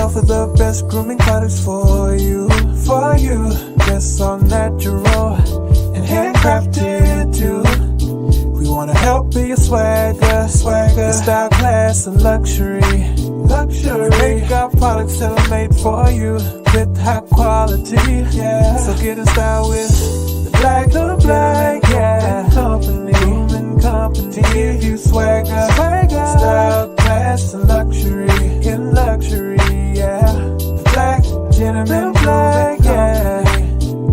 offer the best grooming products for you. Yes, all natural and handcrafted too. We wanna help be your swagger, your style, class, and luxury. We make our products tailor-made for you with high quality. Yeah, so get in style with the black, yeah. Grooming company to give you swagger, style, class, and luxury. In luxury, yeah. The black gentleman, yeah.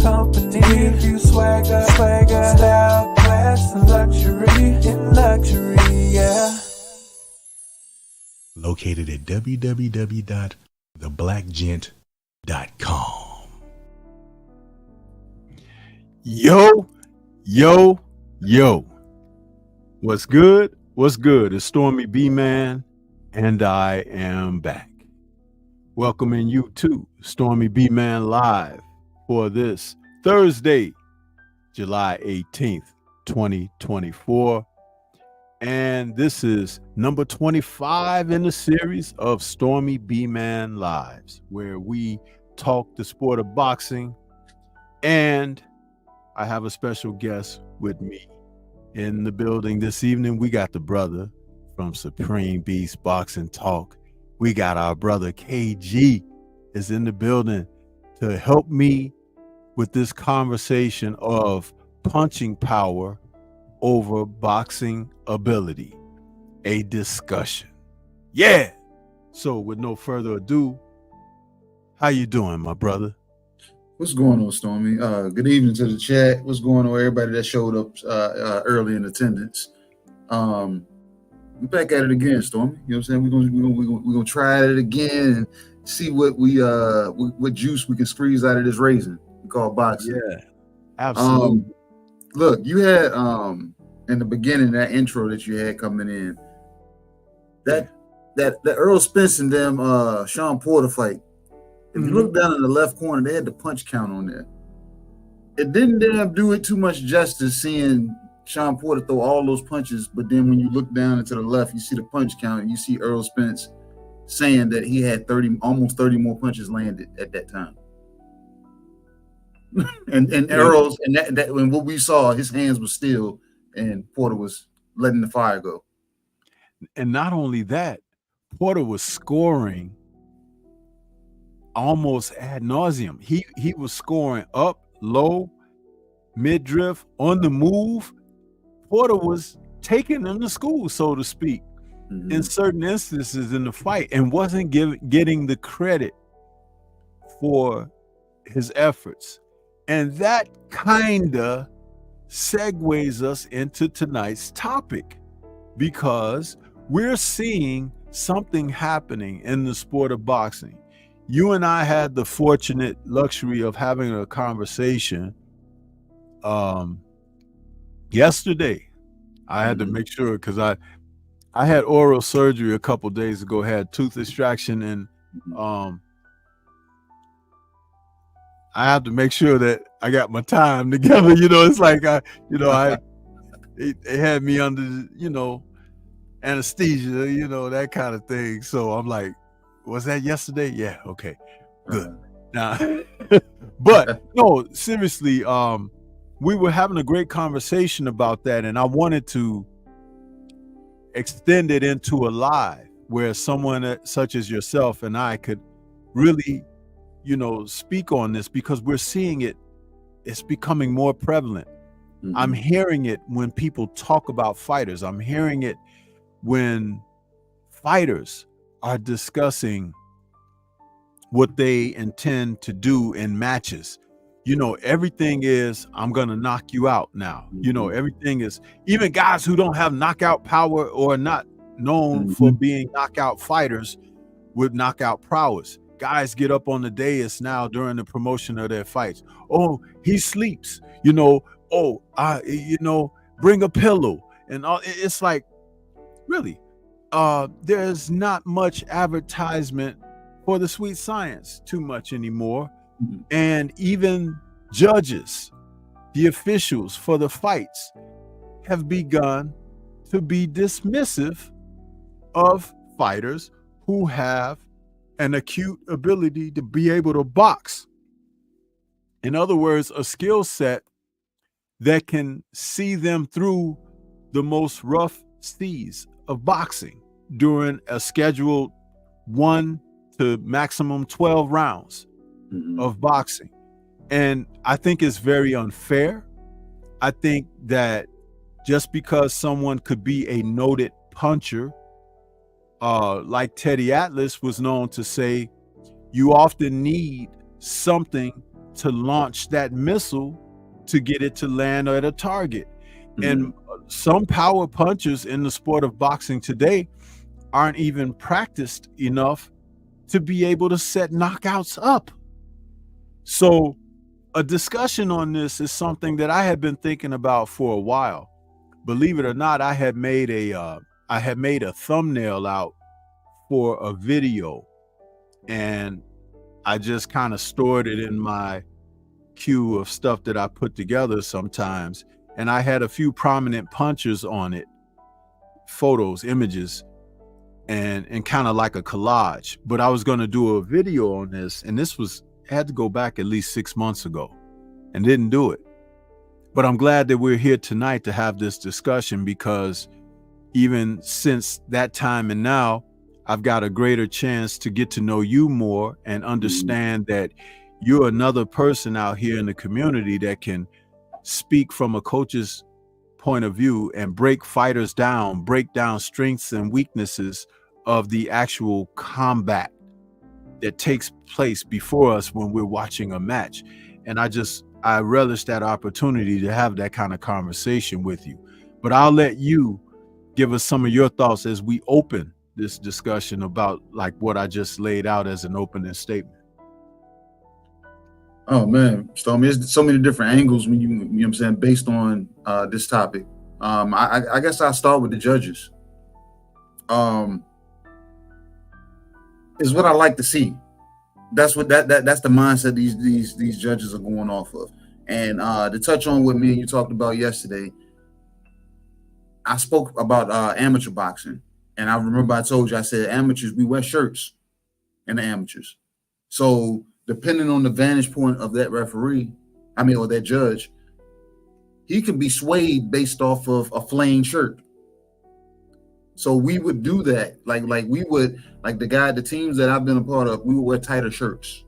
Company to give you swagger, style, class, and luxury. In luxury, yeah. Located at www.theblackgent.com. Yo. What's good? It's Stormybman, and I am back. Welcoming you to Stormybman Live for this Thursday, July 18th, 2024. And this is number 25 in the series of Stormybman Lives, where we talk the sport of boxing. And I have a special guest with me in the building this evening. We got the brother from Supreme Beast Boxing Talk. We got our brother KG is in the building to help me with this conversation of punching power over boxing ability, a discussion. Yeah. So with no further ado, how you doing, my brother? What's going on, Stormy? Good evening to the chat. What's going on, everybody that showed up early in attendance? We're back at it again, Stormy. You know what I'm saying? We're gonna try it again and see what what juice we can squeeze out of this raisin we call boxing. Yeah, absolutely. Look, you had in the beginning that intro that you had coming in, that Earl Spence and them Sean Porter fight. If you look down in the left corner, they had the punch count on there. It didn't damn do it too much justice seeing Sean Porter throw all those punches, but then when you look down into the left, you see the punch count, and you see Earl Spence saying that he had almost 30 more punches landed at that time. and Earl's and what we saw, his hands were still, and Porter was letting the fire go. And not only that, Porter was scoring almost ad nauseum. He was scoring up, low, mid drift, on the move. Porter was taking them to school, so to speak, in certain instances in the fight, and wasn't getting the credit for his efforts. And that kinda segues us into tonight's topic, because we're seeing something happening in the sport of boxing. You and I had the fortunate luxury of having a conversation yesterday. I had to make sure, because I had oral surgery a couple days ago, had tooth extraction, and I have to make sure that I got my time together. You know, it's like it had me under, anesthesia, that kind of thing. So I'm like, was that yesterday? Yeah, okay, good. Now, but no, seriously, we were having a great conversation about that, and I wanted to extend it into a live where someone such as yourself and I could really, speak on this, because we're seeing it's becoming more prevalent. I'm hearing it when people talk about fighters. I'm hearing it when fighters are discussing what they intend to do in matches. Everything is, I'm gonna knock you out now. Everything is, even guys who don't have knockout power or are not known for being knockout fighters with knockout prowess. Guys get up on the dais now during the promotion of their fights. Oh, he sleeps, bring a pillow. And all. It's like, really, there's not much advertisement for the sweet science too much anymore. And even judges, the officials for the fights, have begun to be dismissive of fighters who have an acute ability to be able to box. In other words, a skill set that can see them through the most rough seas of boxing during a scheduled 1 to maximum 12 rounds of boxing. And I think it's very unfair. I think that just because someone could be a noted puncher, like Teddy Atlas was known to say, you often need something to launch that missile to get it to land at a target. And some power punchers in the sport of boxing today aren't even practiced enough to be able to set knockouts up. So a discussion on this is something that I had been thinking about for a while. Believe it or not, I had made a thumbnail out for a video, and I just kind of stored it in my queue of stuff that I put together sometimes. And I had a few prominent punchers on it, photos, images, and kind of like a collage. But I was going to do a video on this, and this had to go back at least 6 months ago, and didn't do it. But I'm glad that we're here tonight to have this discussion, because even since that time and now, I've got a greater chance to get to know you more and understand that you're another person out here in the community that can speak from a coach's point of view and break fighters down, break down strengths and weaknesses of the actual combat that takes place before us when we're watching a match. And I relish that opportunity to have that kind of conversation with you. But I'll let you give us some of your thoughts as we open this discussion about like what I just laid out as an opening statement. Oh man, Stormy, there's so many different angles when you know what I'm saying, based on this topic. I guess I'll start with the judges. Is what I like to see. That's what that's the mindset these judges are going off of. And to touch on what me and you talked about yesterday, I spoke about amateur boxing. And I remember I told you, I said amateurs, we wear shirts in the amateurs. So depending on the vantage point of that referee, or that judge, he can be swayed based off of a flaying shirt. So we would do that, like we would, like the teams that I've been a part of, we would wear tighter shirts.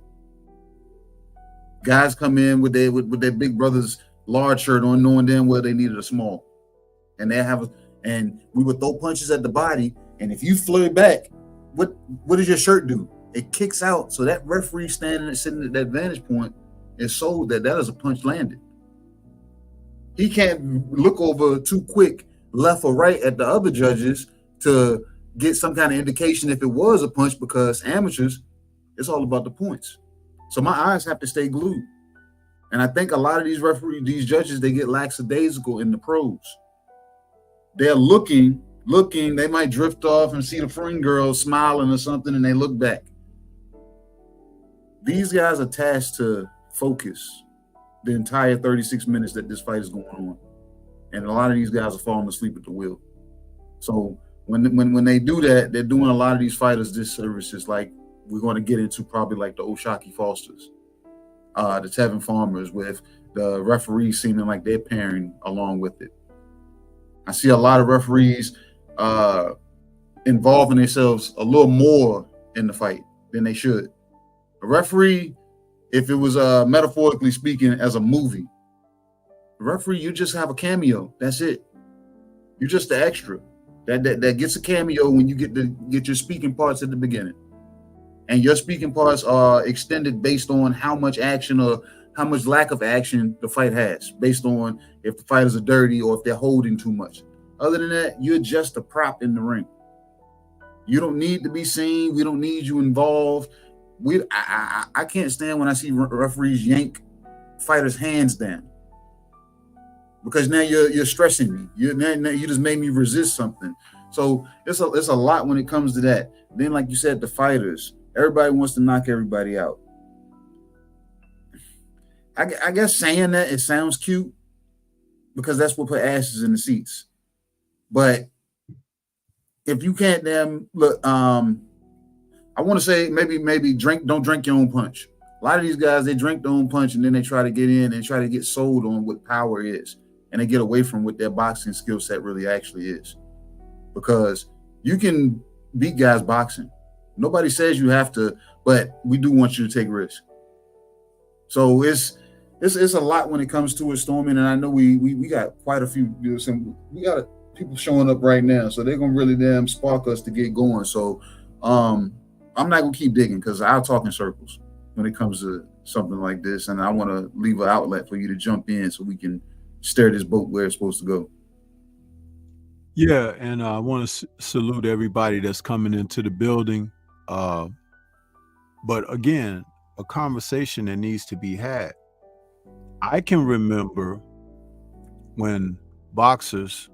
Guys come in with their big brother's large shirt on, knowing damn well they needed a small, and and we would throw punches at the body, and if you flare back, what does your shirt do? It kicks out. So that referee sitting at that vantage point is sold that is a punch landed. He can't look over too quick left or right at the other judges to get some kind of indication if it was a punch, because amateurs, it's all about the points. So my eyes have to stay glued. And I think a lot of these judges, they get lackadaisical in the pros. They're looking, they might drift off and see the friend girl smiling or something, and they look back. These guys are tasked to focus the entire 36 minutes that this fight is going on. And a lot of these guys are falling asleep at the wheel. So when they do that, they're doing a lot of these fighters disservices, like we're going to get into probably like the Oshaki Fosters, the Tevin Farmers, with the referees seeming like they're pairing along with it. I see a lot of referees involving themselves a little more in the fight than they should. A referee, if it was metaphorically speaking as a movie, a referee, you just have a cameo. That's it. You're just the extra that gets a cameo when you get your speaking parts at the beginning. And your speaking parts are extended based on how much action or how much lack of action the fight has, based on if the fighters are dirty or if they're holding too much. Other than that, you're just a prop in the ring. You don't need to be seen. We don't need you involved. I can't stand when I see referees yank fighters' hands down, because now you're stressing me. You just made me resist something. So it's a lot when it comes to that. Then, like you said, the fighters, everybody wants to knock everybody out. I guess saying that, it sounds cute because that's what put asses in the seats. But if you can't look, I want to say maybe don't drink your own punch. A lot of these guys, they drink their own punch and then they try to get in and try to get sold on what power is, and they get away from what their boxing skill set really actually is. Because you can beat guys boxing. Nobody says you have to, but we do want you to take risks. So it's a lot when it comes to it, Stormy, and I know we got quite a few. We got people showing up right now, so they're gonna really spark us to get going. So I'm not gonna keep digging because I'll talk in circles when it comes to something like this, and I want to leave an outlet for you to jump in so we can steer this boat where it's supposed to go. Yeah, and I want to salute everybody that's coming into the building. But again, a conversation that needs to be had. I can remember when boxers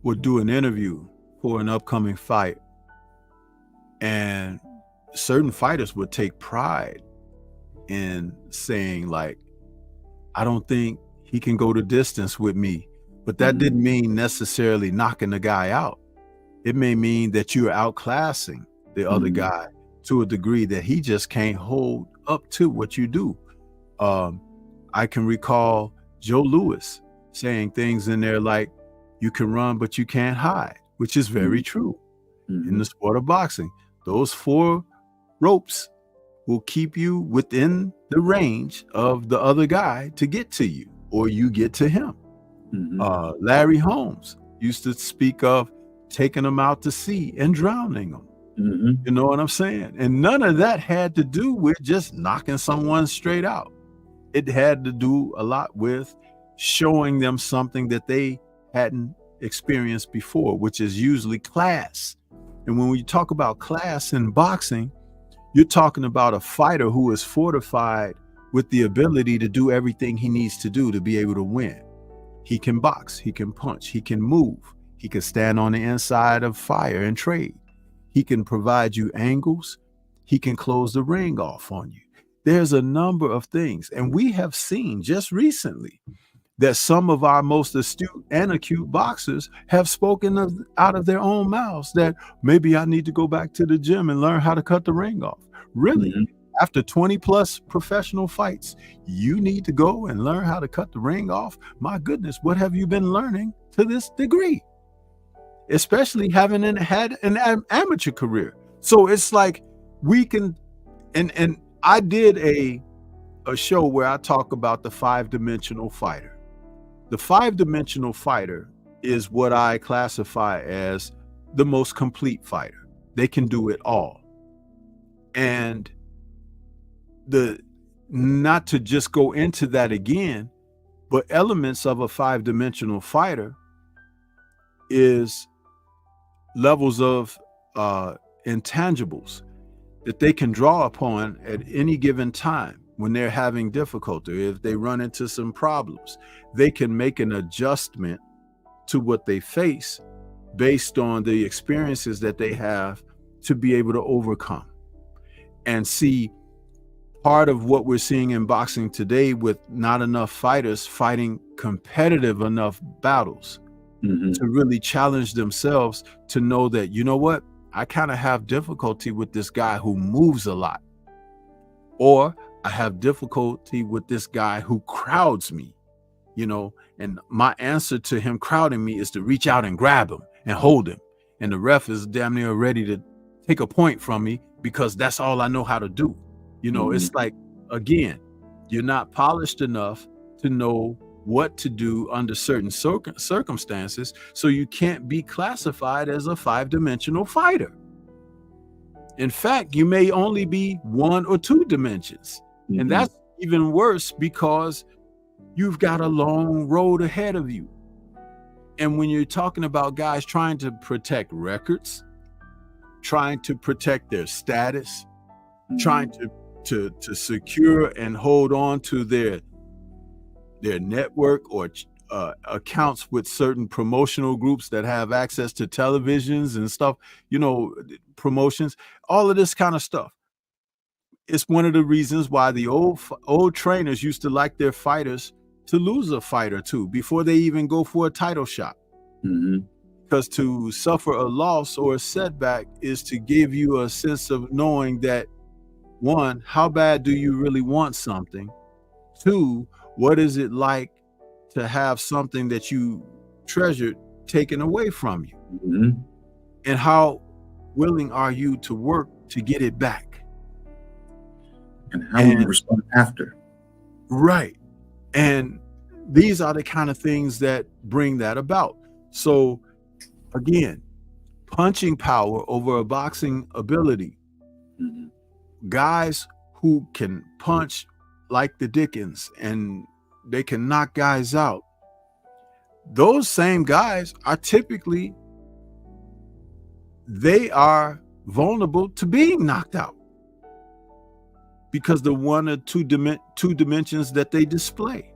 would do an interview for an upcoming fight, and certain fighters would take pride in saying, like, I don't think he can go the distance with me. But that didn't mean necessarily knocking the guy out. It may mean that you're outclassing the other guy to a degree that he just can't hold up to what you do. I can recall Joe Louis saying things in there like, you can run, but you can't hide, which is very true in the sport of boxing. Those 4 ropes will keep you within the range of the other guy to get to you, or you get to him. Larry Holmes used to speak of taking them out to sea and drowning them. You know what I'm saying? And none of that had to do with just knocking someone straight out. It had to do a lot with showing them something that they hadn't experienced before, which is usually class. And when we talk about class in boxing, you're talking about a fighter who is fortified with the ability to do everything he needs to do to be able to win. He can box, he can punch, he can move, he can stand on the inside of fire and trade. He can provide you angles, he can close the ring off on you. There's a number of things. And we have seen just recently that some of our most astute and acute boxers have spoken out of their own mouths that maybe I need to go back to the gym and learn how to cut the ring off. Really? After 20 plus professional fights, you need to go and learn how to cut the ring off? My goodness, what have you been learning to this degree? Especially having had an amateur career. So it's like we can, and I did a show where I talk about the 5-dimensional fighter. The 5-dimensional fighter is what I classify as the most complete fighter. They can do it all. And not to just go into that again, but elements of a 5-dimensional fighter is levels of intangibles that they can draw upon at any given time when they're having difficulty. If they run into some problems, they can make an adjustment to what they face based on the experiences that they have to be able to overcome. And see, part of what we're seeing in boxing today with not enough fighters fighting competitive enough battles to really challenge themselves to know that, you know what, I kind of have difficulty with this guy who moves a lot, or I have difficulty with this guy who crowds me, you know, and my answer to him crowding me is to reach out and grab him and hold him. And the ref is damn near ready to take a point from me because that's all I know how to do. You know, it's like, again, you're not polished enough to know what to do under certain circumstances, so you can't be classified as a 5-dimensional fighter. In fact, you may only be 1 or 2 dimensions. And that's even worse because you've got a long road ahead of you. And when you're talking about guys trying to protect records, trying to protect their status, trying to secure and hold on to their network or accounts with certain promotional groups that have access to televisions and stuff, you know, promotions, all of this kind of stuff. It's one of the reasons why the old trainers used to like their fighters to lose a fight or two before they even go for a title shot. Because to suffer a loss or a setback is to give you a sense of knowing that, 1, how bad do you really want something? 2, what is it like to have something that you treasured taken away from you? And how willing are you to work to get it back? And how will you respond after? Right. And these are the kind of things that bring that about. So again, punching power over a boxing ability. Guys who can punch like the Dickens and they can knock guys out. Those same guys are typically, they are vulnerable to being knocked out because the 1 or 2 dimensions that they display.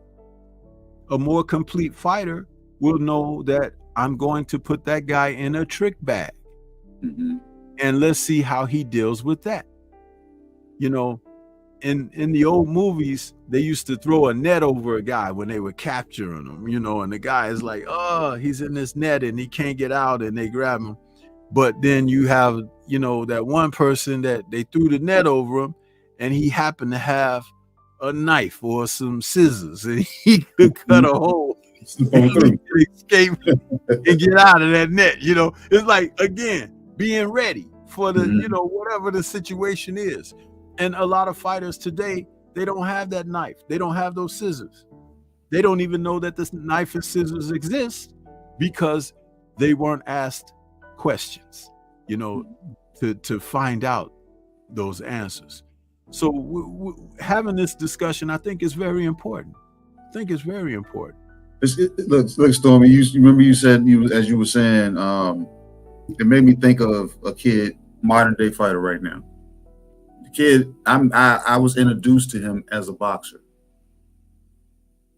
A more complete fighter will know that I'm going to put that guy in a trick bag and let's see how he deals with that. You know, in the old movies, they used to throw a net over a guy when they were capturing him, you know, and the guy is like, oh, he's in this net and he can't get out, and they grab him. But then you have, you know, that one person that they threw the net over him and he happened to have a knife or some scissors and he could cut a hole and he could escape and get out of that net. You know, it's like, again, being ready for the, you know, whatever the situation is. And a lot of fighters today, they don't have that knife. They don't have those scissors. They don't even know that this knife and scissors exist because they weren't asked questions, you know, to find out those answers. So having this discussion, I think, is very important. I think it's very important. Look, Stormy, you remember you said, as you were saying, it made me think of a kid, modern day fighter right now. The kid, I was introduced to him as a boxer.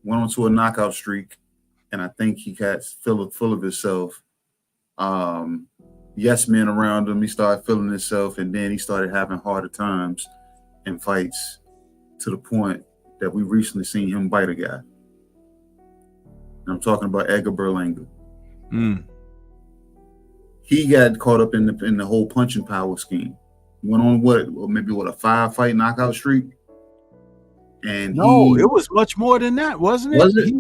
Went on to a knockout streak, and I think he got full of himself. Yes men around him, he started feeling himself, and then he started having harder times in fights to the point that we recently seen him bite a guy. And I'm talking about Edgar Berlanga. He got caught up in the whole punching power scheme. Went on maybe a 5-fight knockout streak. And it was much more than that, wasn't it? Was it?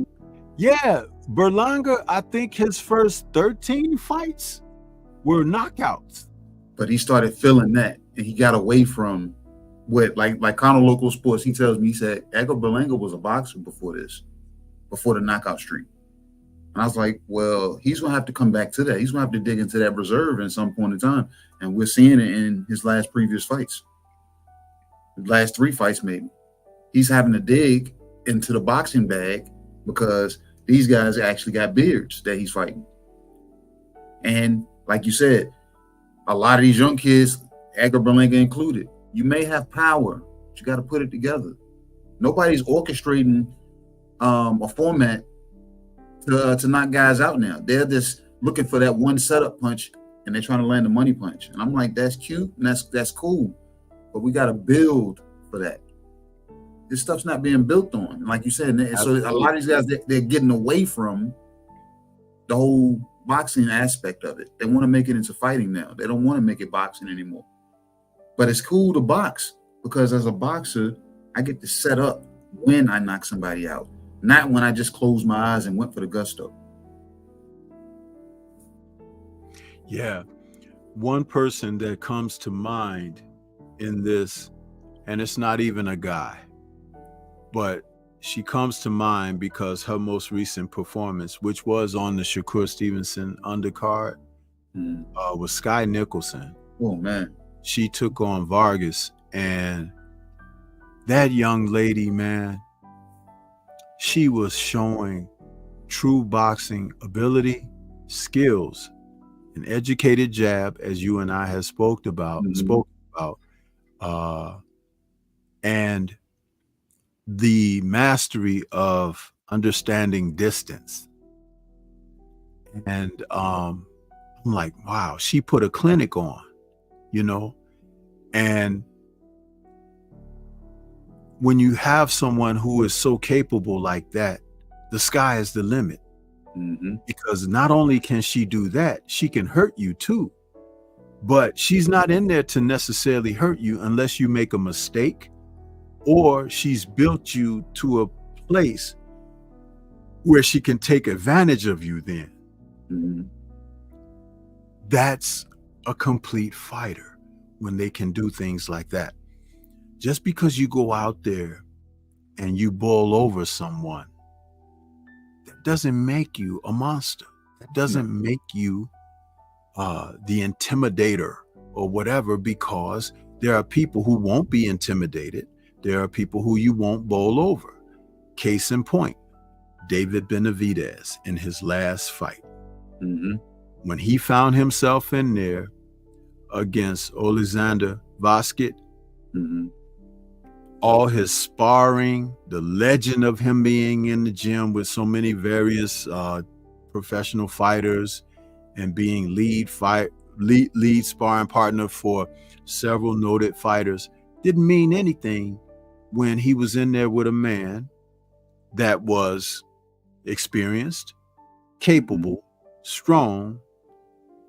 Yeah, Berlanga, I think his first 13 fights were knockouts. But he started feeling that, and he got away from what, like Conor Local Sports, he tells me, he said Edgar Berlanga was a boxer before the knockout streak. And I was like, well, he's gonna have to come back to that. He's gonna have to dig into that reserve at some point in time. And we're seeing it in his previous fights. The last 3 fights, maybe. He's having to dig into the boxing bag because these guys actually got beards that he's fighting. And like you said, a lot of these young kids, Edgar Berlanga included, you may have power, but you got to put it together. Nobody's orchestrating a format to knock guys out now. They're just looking for that one setup punch, and they're trying to land a money punch. And I'm like, that's cute and that's cool, but we got to build for that. This stuff's not being built on, like you said. So a lot of these guys, they're getting away from the whole boxing aspect of it. They want to make it into fighting now. They don't want to make it boxing anymore. But it's cool to box because as a boxer, I get to set up when I knock somebody out, not when I just closed my eyes and went for the gusto. Yeah. One person that comes to mind in this, and it's not even a guy, but she comes to mind because her most recent performance, which was on the Shakur Stevenson undercard, was Sky Nicholson. Oh, man. She took on Vargas, and that young lady, man, she was showing true boxing ability, skills, an educated jab, as you and I have spoken about, and the mastery of understanding distance. And I'm like, wow, she put a clinic on, you know. And when you have someone who is so capable like that, the sky is the limit. Because not only can she do that, she can hurt you too. But she's not in there to necessarily hurt you unless you make a mistake, or she's built you to a place where she can take advantage of you then. That's a complete fighter when they can do things like that. Just because you go out there and you bowl over someone, that doesn't make you a monster. That doesn't make you the intimidator or whatever, because there are people who won't be intimidated. There are people who you won't bowl over. Case in point, David Benavidez in his last fight. When he found himself in there against Alexander Vasquez, all his sparring, the legend of him being in the gym with so many various professional fighters and being lead sparring partner for several noted fighters, didn't mean anything when he was in there with a man that was experienced, capable, strong,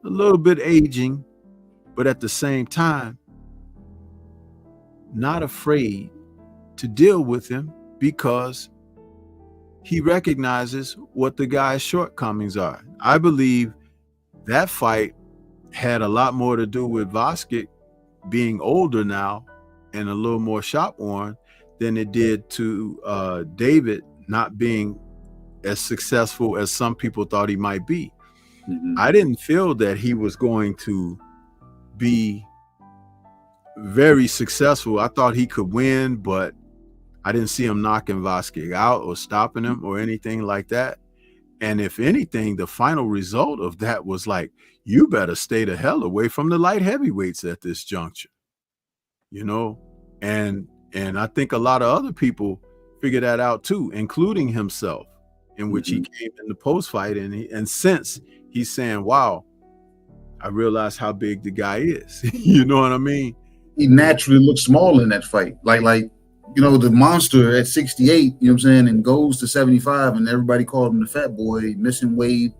a little bit aging, but at the same time, not afraid to deal with him because he recognizes what the guy's shortcomings are. I believe that fight had a lot more to do with Vasquez being older now and a little more shop worn than it did to David not being as successful as some people thought he might be. Mhm. I didn't feel that he was going to be very successful. I thought he could win, but I didn't see him knocking Vasquez out or stopping him or anything like that. And if anything, the final result of that was like, you better stay the hell away from the light heavyweights at this juncture, you know? And I think a lot of other people figured that out too, including himself, in which he came in the post-fight, and since he's saying, wow, I realized how big the guy is. You know what I mean? He naturally looked small in that fight. Like, you know, the monster at 68, you know what I'm saying, and goes to 75, and everybody called him the fat boy, missing weight.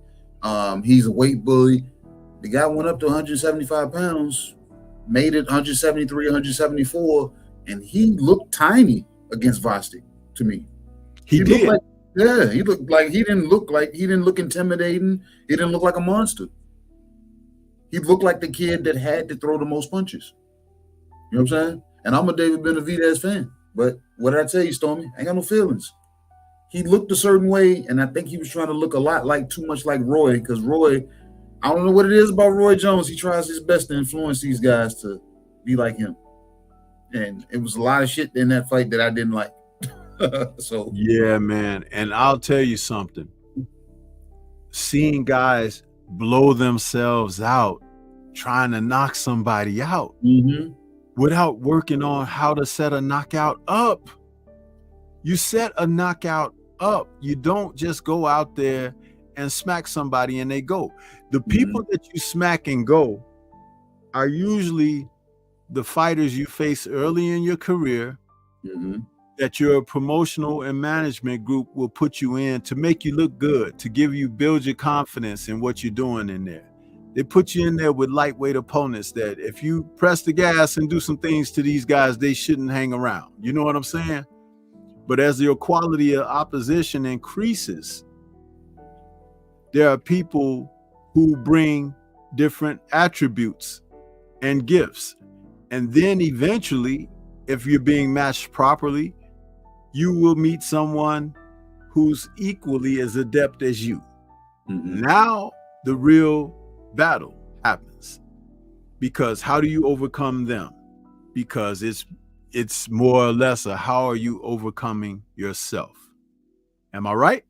He's a weight bully. The guy went up to 175 pounds, made it 173, 174, and he looked tiny against Vasquez to me. He did. He looked like he didn't look intimidating. He didn't look like a monster. He looked like the kid that had to throw the most punches. You know what I'm saying? And I'm a David Benavidez fan. But what did I tell you, Stormy? I ain't got no feelings. He looked a certain way, and I think he was trying to look a lot like, too much like Roy, because Roy, I don't know what it is about Roy Jones. He tries his best to influence these guys to be like him. And it was a lot of shit in that fight that I didn't like. So yeah, man. And I'll tell you something. Seeing guys blow themselves out trying to knock somebody out without working on how to set a knockout up. You set a knockout up. You don't just go out there and smack somebody and they go. The people that you smack and go are usually the fighters you face early in your career that your promotional and management group will put you in to make you look good, to build your confidence in what you're doing in there. They put you in there with lightweight opponents that if you press the gas and do some things to these guys, they shouldn't hang around. You know what I'm saying? But as your quality of opposition increases, there are people who bring different attributes and gifts. And then eventually, if you're being matched properly, you will meet someone who's equally as adept as you. Now the real battle happens, because how do you overcome them? Because it's more or less a how are you overcoming yourself? Am I right?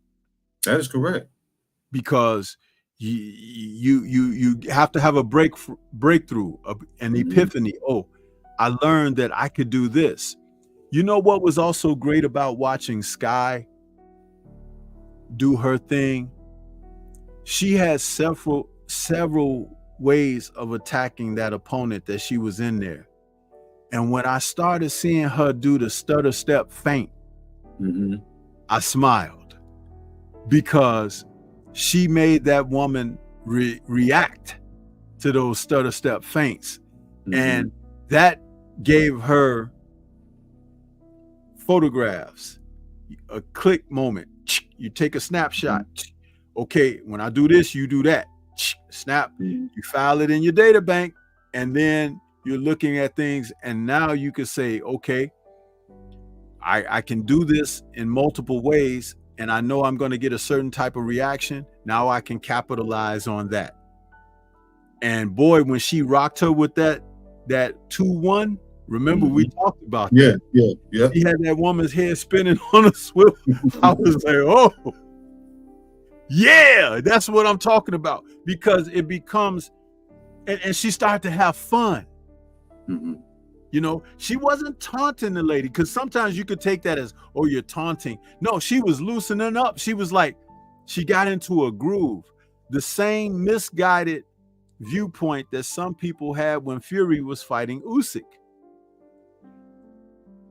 that is correct. Because you have to have a breakthrough, an epiphany. Oh, I learned that I could do this. You know what was also great about watching Sky do her thing? She had several ways of attacking that opponent that she was in there. And when I started seeing her do the stutter step feint, I smiled, because she made that woman react to those stutter step feints. And that gave her photographs, a click moment. You take a snapshot. Okay, when I do this, you do that. Snap, you file it in your data bank, and then you're looking at things, and now you can say, okay, I can do this in multiple ways, and I know I'm going to get a certain type of reaction. Now I can capitalize on that. And boy, when she rocked her with that 2-1, remember we talked about that. Yeah. He had that woman's head spinning on a swivel. I was like, oh, yeah, that's what I'm talking about. Because it becomes, and she started to have fun. You know, she wasn't taunting the lady, because sometimes you could take that as, oh, you're taunting. No, she was loosening up. She was like, she got into a groove. The same misguided viewpoint that some people had when Fury was fighting Usyk.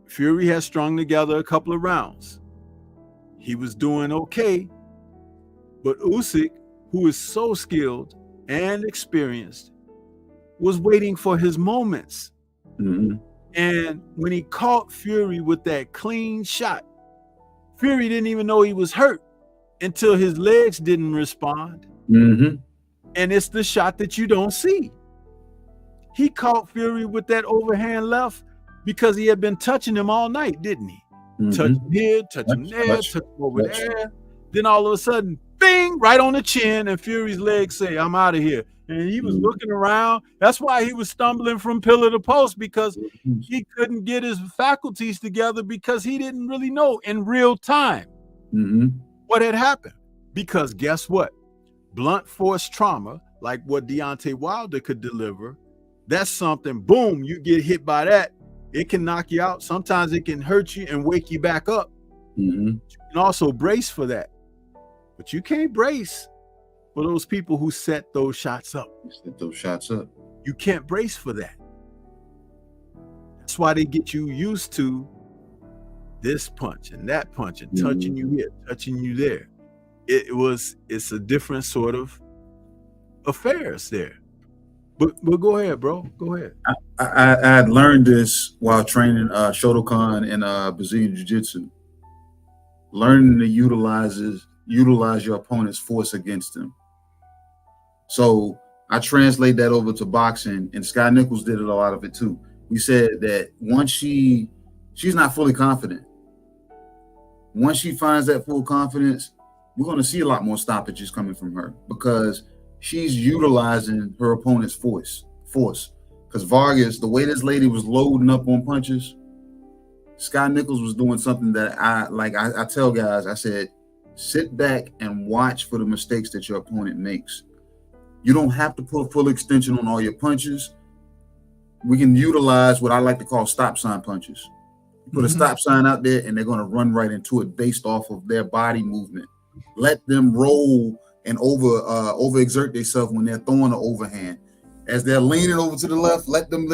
Fury had strung together a couple of rounds. He was doing okay, but Usyk, who is so skilled and experienced, was waiting for his moments. And when he caught Fury with that clean shot, Fury didn't even know he was hurt until his legs didn't respond. And it's the shot that you don't see. He caught Fury with that overhand left because he had been touching him all night, didn't he? Touch him here, touch him there, touch him over there. Then all of a sudden, bing, right on the chin, and Fury's legs say, I'm out of here. And he was looking around. That's why he was stumbling from pillar to post, because he couldn't get his faculties together, because he didn't really know in real time what had happened. Because guess what? Blunt force trauma, like what Deontay Wilder could deliver, that's something, boom, you get hit by that. It can knock you out. Sometimes it can hurt you and wake you back up. You can also brace for that. But you can't brace for those people who set those shots up. Set those shots up. You can't brace for that. That's why they get you used to this punch and that punch and touching you here, touching you there. It's a different sort of affairs there. But go ahead, bro. Go ahead. I had learned this while training Shotokan and Brazilian Jiu-Jitsu. Learning to utilize your opponent's force against them. So I translate that over to boxing, and Sky Nichols did a lot of it too. We said that once she's not fully confident. Once she finds that full confidence, we're going to see a lot more stoppages coming from her, because she's utilizing her opponent's force. Because Vargas, the way this lady was loading up on punches, Sky Nichols was doing something that I tell guys, I said, sit back and watch for the mistakes that your opponent makes. You don't have to put full extension on all your punches. We can utilize what I like to call stop sign punches. You put a stop sign out there and they're going to run right into it based off of their body movement. Let them roll and overexert themselves when they're throwing an overhand. As they're leaning over to the left, let them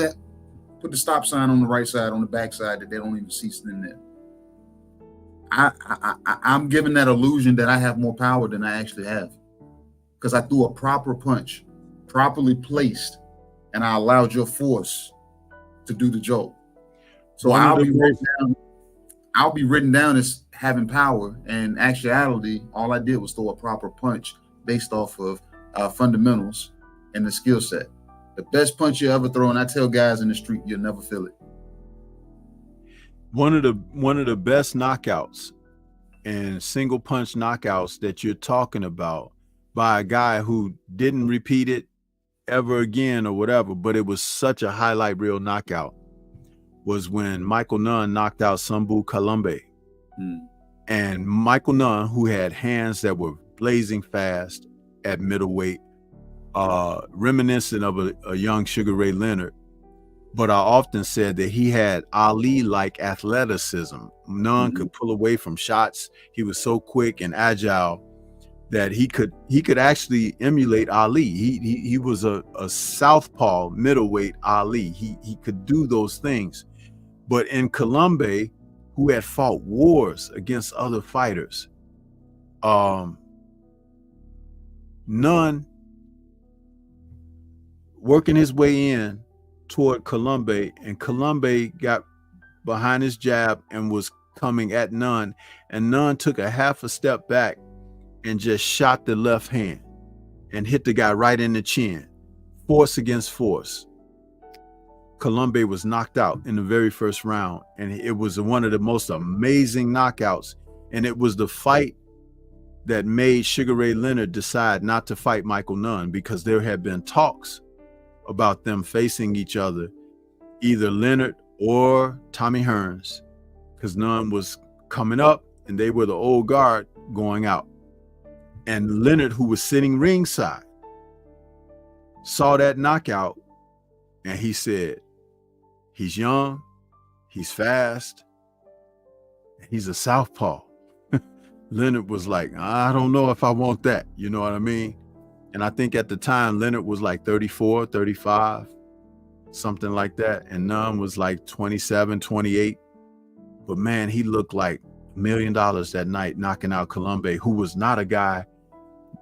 put the stop sign on the right side, on the back side, that they don't even see sitting there. I'm giving that illusion that I have more power than I actually have, because I threw a proper punch, properly placed, and I allowed your force to do the job. So I'll be written down as having power, and actuality, all I did was throw a proper punch based off of fundamentals and the skill set. The best punch you ever throw, and I tell guys in the street, you'll never feel it. One of the best knockouts and single punch knockouts that you're talking about by a guy who didn't repeat it ever again or whatever, but it was such a highlight reel knockout, was when Michael Nunn knocked out Sambu Kalumbe. And Michael Nunn, who had hands that were blazing fast at middleweight, reminiscent of a young Sugar Ray Leonard, but I often said that he had Ali-like athleticism. Nunn could pull away from shots. He was so quick and agile that he could actually emulate Ali. He was a southpaw middleweight Ali. He could do those things. But in Kalumbe, who had fought wars against other fighters, Nunn working his way in toward Kalumbe, and Kalumbe got behind his jab and was coming at Nunn, and Nunn took a half a step back and just shot the left hand and hit the guy right in the chin, force against force. Kalumbe was knocked out in the very first round, and it was one of the most amazing knockouts, and it was the fight that made Sugar Ray Leonard decide not to fight Michael Nunn, because there had been talks about them facing each other, either Leonard or Tommy Hearns, because Nunn was coming up and they were the old guard going out. And Leonard, who was sitting ringside, saw that knockout, and he said, he's young, he's fast, and he's a southpaw. Leonard was like, I don't know if I want that, you know what I mean? And I think at the time, Leonard was like 34, 35, something like that. And Nunn was like 27, 28. But man, he looked like $1 million that night, knocking out Kalumbe, who was not a guy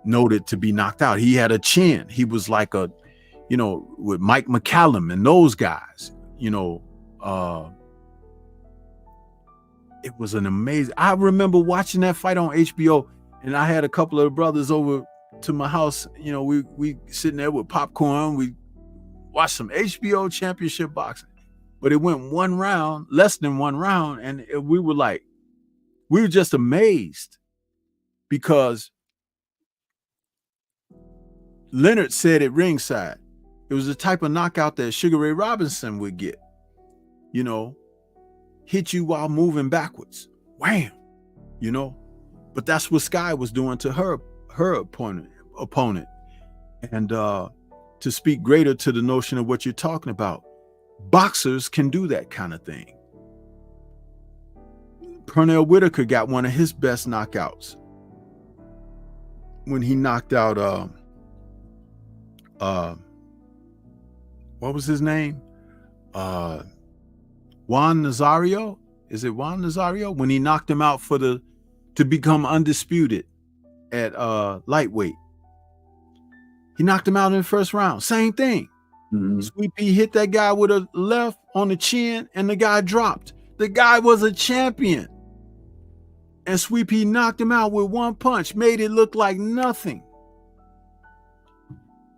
noted to be knocked out. He had a chin. He was like with Mike McCallum and those guys, it was an amazing, I remember watching that fight on HBO, and I had a couple of brothers over to my house. We sitting there with popcorn. We watched some HBO championship boxing, but it went one round, less than one round. And we were just amazed because Leonard said at ringside, it was the type of knockout that Sugar Ray Robinson would get. You know, hit you while moving backwards. Wham! You know, but that's what Sky was doing to her opponent. And to speak greater to the notion of what you're talking about, boxers can do that kind of thing. Pernell Whitaker got one of his best knockouts when he knocked out what was his name? Juan Nazario? Is it Juan Nazario? When he knocked him out to become undisputed at lightweight. He knocked him out in the first round. Same thing. Sweet Pea hit that guy with a left on the chin and the guy dropped. The guy was a champion. And Sweet Pea knocked him out with one punch, made it look like nothing.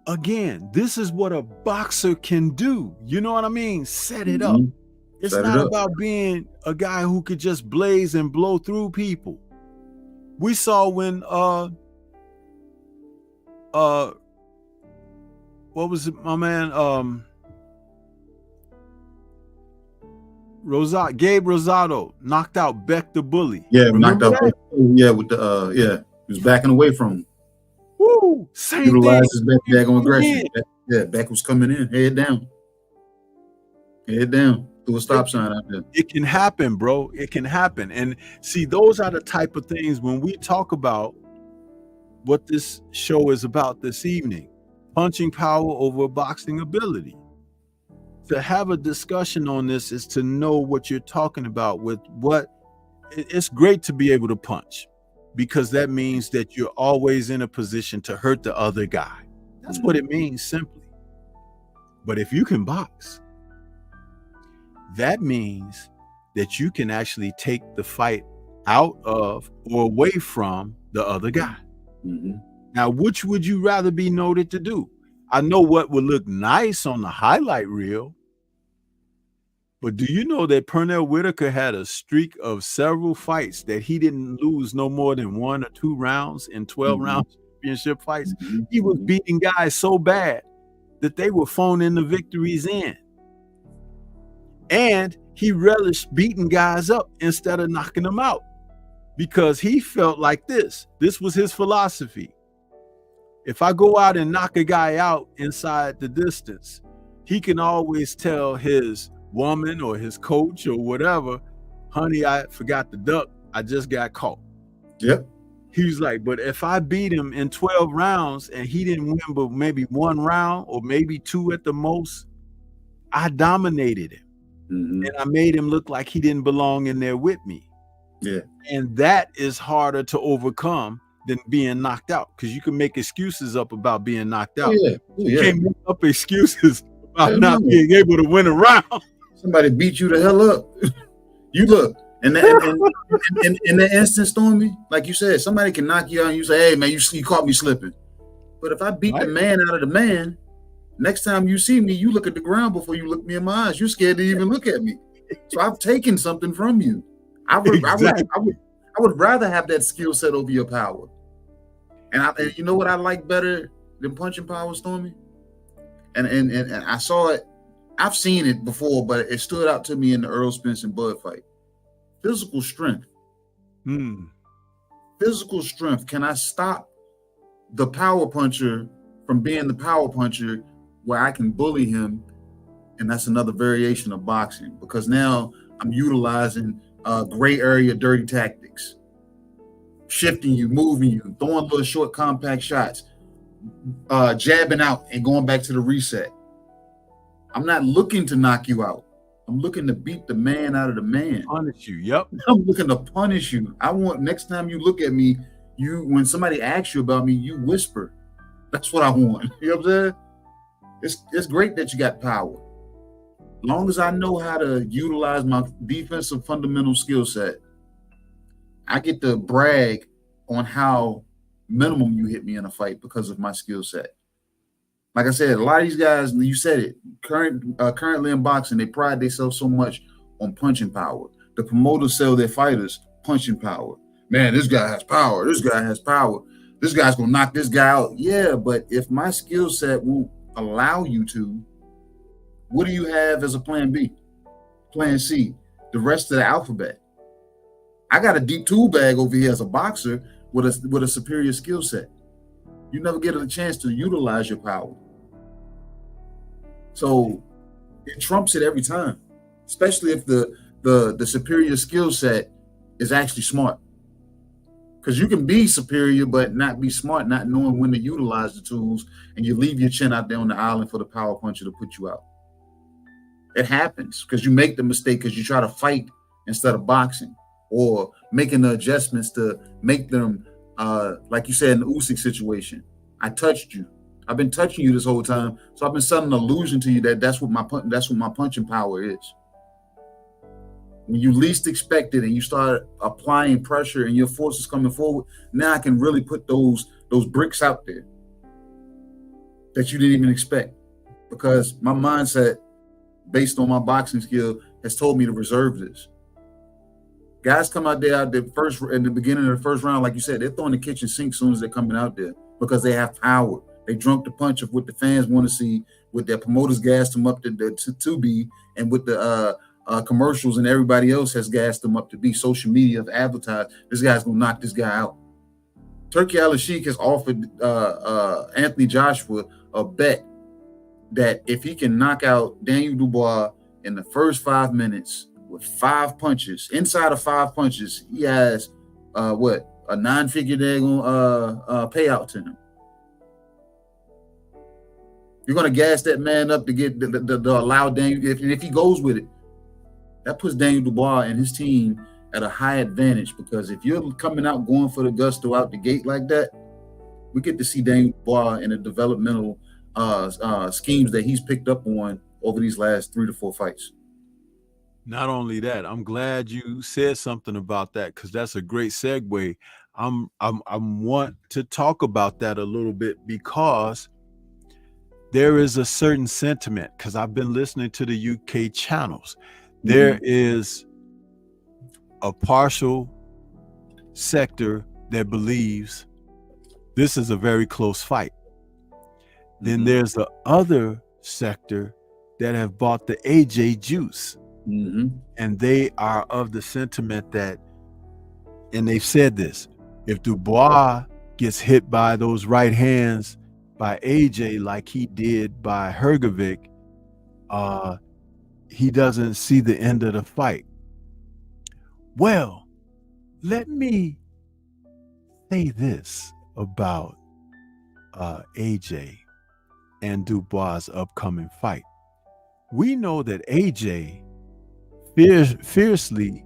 Again, this is what a boxer can do. You know what I mean? Set it up. It's not about being a guy who could just blaze and blow through people. We saw when what was it, my man? Gabe Rosado knocked out Beck the Bully. Yeah, knocked out Beck. Yeah, with the he was backing away from him. Woo! Same Utilized his thing. back on aggression. Yeah, Beck was coming in, head down. Head down. Threw a stop sign out there. It can happen, bro. It can happen. And see, those are the type of things when we talk about what this show is about this evening. Punching power over boxing ability. To have a discussion on this is to know what you're talking about with what it's great to be able to punch, because that means that you're always in a position to hurt the other guy. That's what it means simply. But if you can box, that means that you can actually take the fight out of or away from the other guy. Now, which would you rather be noted to do? I know what would look nice on the highlight reel, but do you know that Pernell Whitaker had a streak of several fights that he didn't lose no more than 1 or 2 rounds in 12-round championship fights? He was beating guys so bad that they were phoning the victories in. And he relished beating guys up instead of knocking them out, because he felt like this was his philosophy. If I go out and knock a guy out inside the distance, he can always tell his woman or his coach or whatever, honey, I forgot the duck. I just got caught. Yep. He was like, but if I beat him in 12 rounds and he didn't win but maybe 1 round or maybe 2 at the most, I dominated him. And I made him look like he didn't belong in there with me. Yeah. And that is harder to overcome than being knocked out, because you can make excuses up about being knocked out. You can't make up excuses about not being able to win a round. Somebody beat you the hell up. You look, in that instance, Stormy, like you said, somebody can knock you out and you say, hey man, you caught me slipping. But if I beat the man out of the man, next time you see me, you look at the ground before you look me in my eyes. You're scared to even look at me. So I've taken something from you. I would rather have that skill set over your power. And you know what I like better than punching power, Stormy? And I saw it. I've seen it before, but it stood out to me in the Earl Spence and Bud fight. Physical strength. Physical strength. Can I stop the power puncher from being the power puncher where I can bully him? And that's another variation of boxing, because now I'm utilizing gray area dirty tactics, shifting you, moving you, throwing little short compact shots, jabbing out and going back to the reset. I'm not looking to knock you out. I'm looking to beat the man out of the man. Punish you. Yep. I'm looking to punish you. I want next time you look at me, when somebody asks you about me, you whisper. That's what I want. You know what I'm saying? It's great that you got power. As long as I know how to utilize my defensive fundamental skill set, I get to brag on how minimum you hit me in a fight because of my skill set. Like I said, a lot of these guys, you said it, currently in boxing, they pride themselves so much on punching power. The promoters sell their fighters punching power. man, this guy has power. This guy has power. This guy's gonna knock this guy out. Yeah, but if my skill set won't allow you to, what do you have as a plan B? Plan C, the rest of the alphabet. I got a deep tool bag over here as a boxer with a superior skill set. You never get a chance to utilize your power. So it trumps it every time, especially if the superior skill set is actually smart. Because you can be superior but not be smart, not knowing when to utilize the tools, and you leave your chin out there on the island for the power puncher to put you out. It happens because you make the mistake because you try to fight instead of boxing, or making the adjustments to make them, like you said in the Usyk situation. I touched you. I've been touching you this whole time, so I've been setting an illusion to you that that's what my punching power is. When you least expect it and you start applying pressure and your force is coming forward, now I can really put those bricks out there that you didn't even expect, because my mindset, based on my boxing skill, has told me to reserve this. Guys come out there in the beginning of the first round, like you said, they're throwing the kitchen sink as soon as they're coming out there because they have power. They drunk the punch of what the fans want to see, with their promoters gassed them up to be, and with the commercials and everybody else has gassed them up to be. Social media have advertised this guy's gonna knock this guy out. Turki Al-Sheikh has offered Anthony Joshua a bet that if he can knock out Daniel Dubois in the first 5 minutes with 5 punches, inside of 5 punches, he has a 9-figure payout to him. You're gonna gas that man up to get the allow Daniel, if he goes with it. That puts Daniel Dubois and his team at a high advantage, because if you're coming out going for the gusto out the gate like that, we get to see Daniel Dubois in the developmental schemes that he's picked up on over these last 3 to 4 fights. Not only that, I'm glad you said something about that, because that's a great segue. I want to talk about that a little bit, because there is a certain sentiment, because I've been listening to the UK channels. There is a partial sector that believes this is a very close fight. Then there's the other sector that have bought the AJ juice. And they are of the sentiment that, and they've said this, if Dubois gets hit by those right hands by AJ like he did by Hrgovic, he doesn't see the end of the fight. Well, let me say this about AJ and Dubois' upcoming fight. We know that AJ fiercely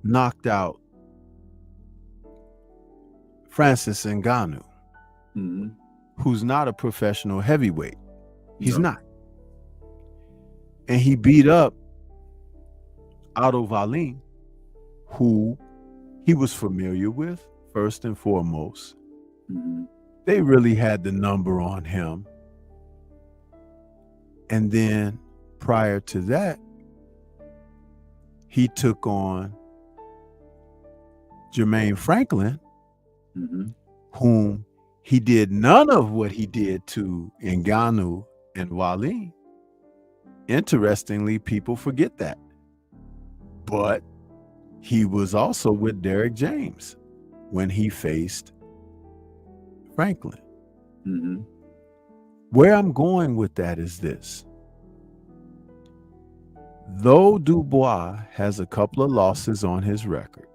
knocked out Francis Ngannou, who's not a professional heavyweight. He's not. And he beat up Otto Wallin, who he was familiar with, first and foremost. They really had the number on him. And then prior to that, he took on Jermaine Franklin, whom he did none of what he did to Ngannou and Wallin. Interestingly, people forget that. But he was also with Derek James when he faced Franklin. Where I'm going with that is this. Though Dubois has a couple of losses on his record,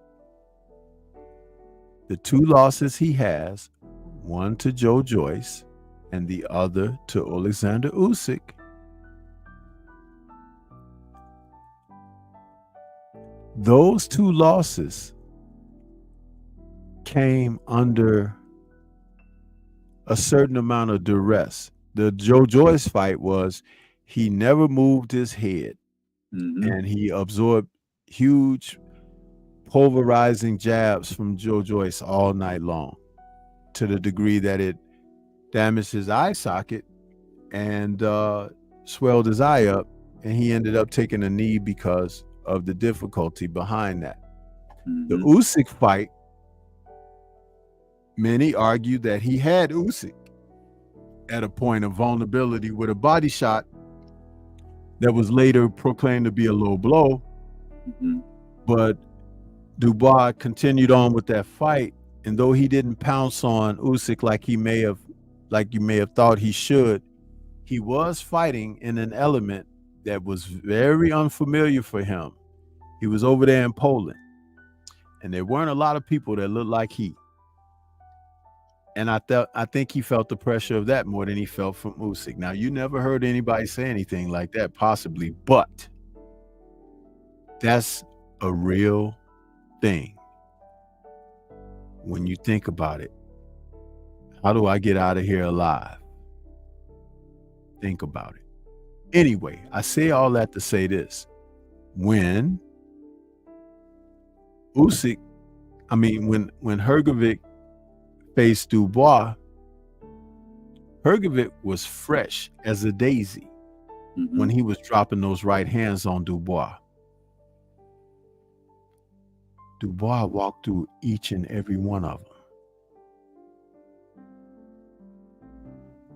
the 2 losses he has, one to Joe Joyce and the other to Alexander Usyk, those 2 losses came under a certain amount of duress. The Joe Joyce fight was he never moved his head, and he absorbed huge pulverizing jabs from Joe Joyce all night long, to the degree that it damaged his eye socket and swelled his eye up, and he ended up taking a knee because of the difficulty behind that. The Usyk fight Many argued that he had Usyk at a point of vulnerability with a body shot that was later proclaimed to be a low blow. Mhm. But Dubois continued on with that fight, and though he didn't pounce on Usyk like you may have thought he should, he was fighting in an element that was very unfamiliar for him. He was over there in Poland, and there weren't a lot of people that looked like he. And I think he felt the pressure of that more than he felt from Usyk. Now, you never heard anybody say anything like that, possibly, but that's a real thing. When you think about it, how do I get out of here alive? Think about it. Anyway, I say all that to say this. When Hrgovic faced Dubois, Hrgovic was fresh as a daisy when he was dropping those right hands on Dubois. Dubois walked through each and every one of them.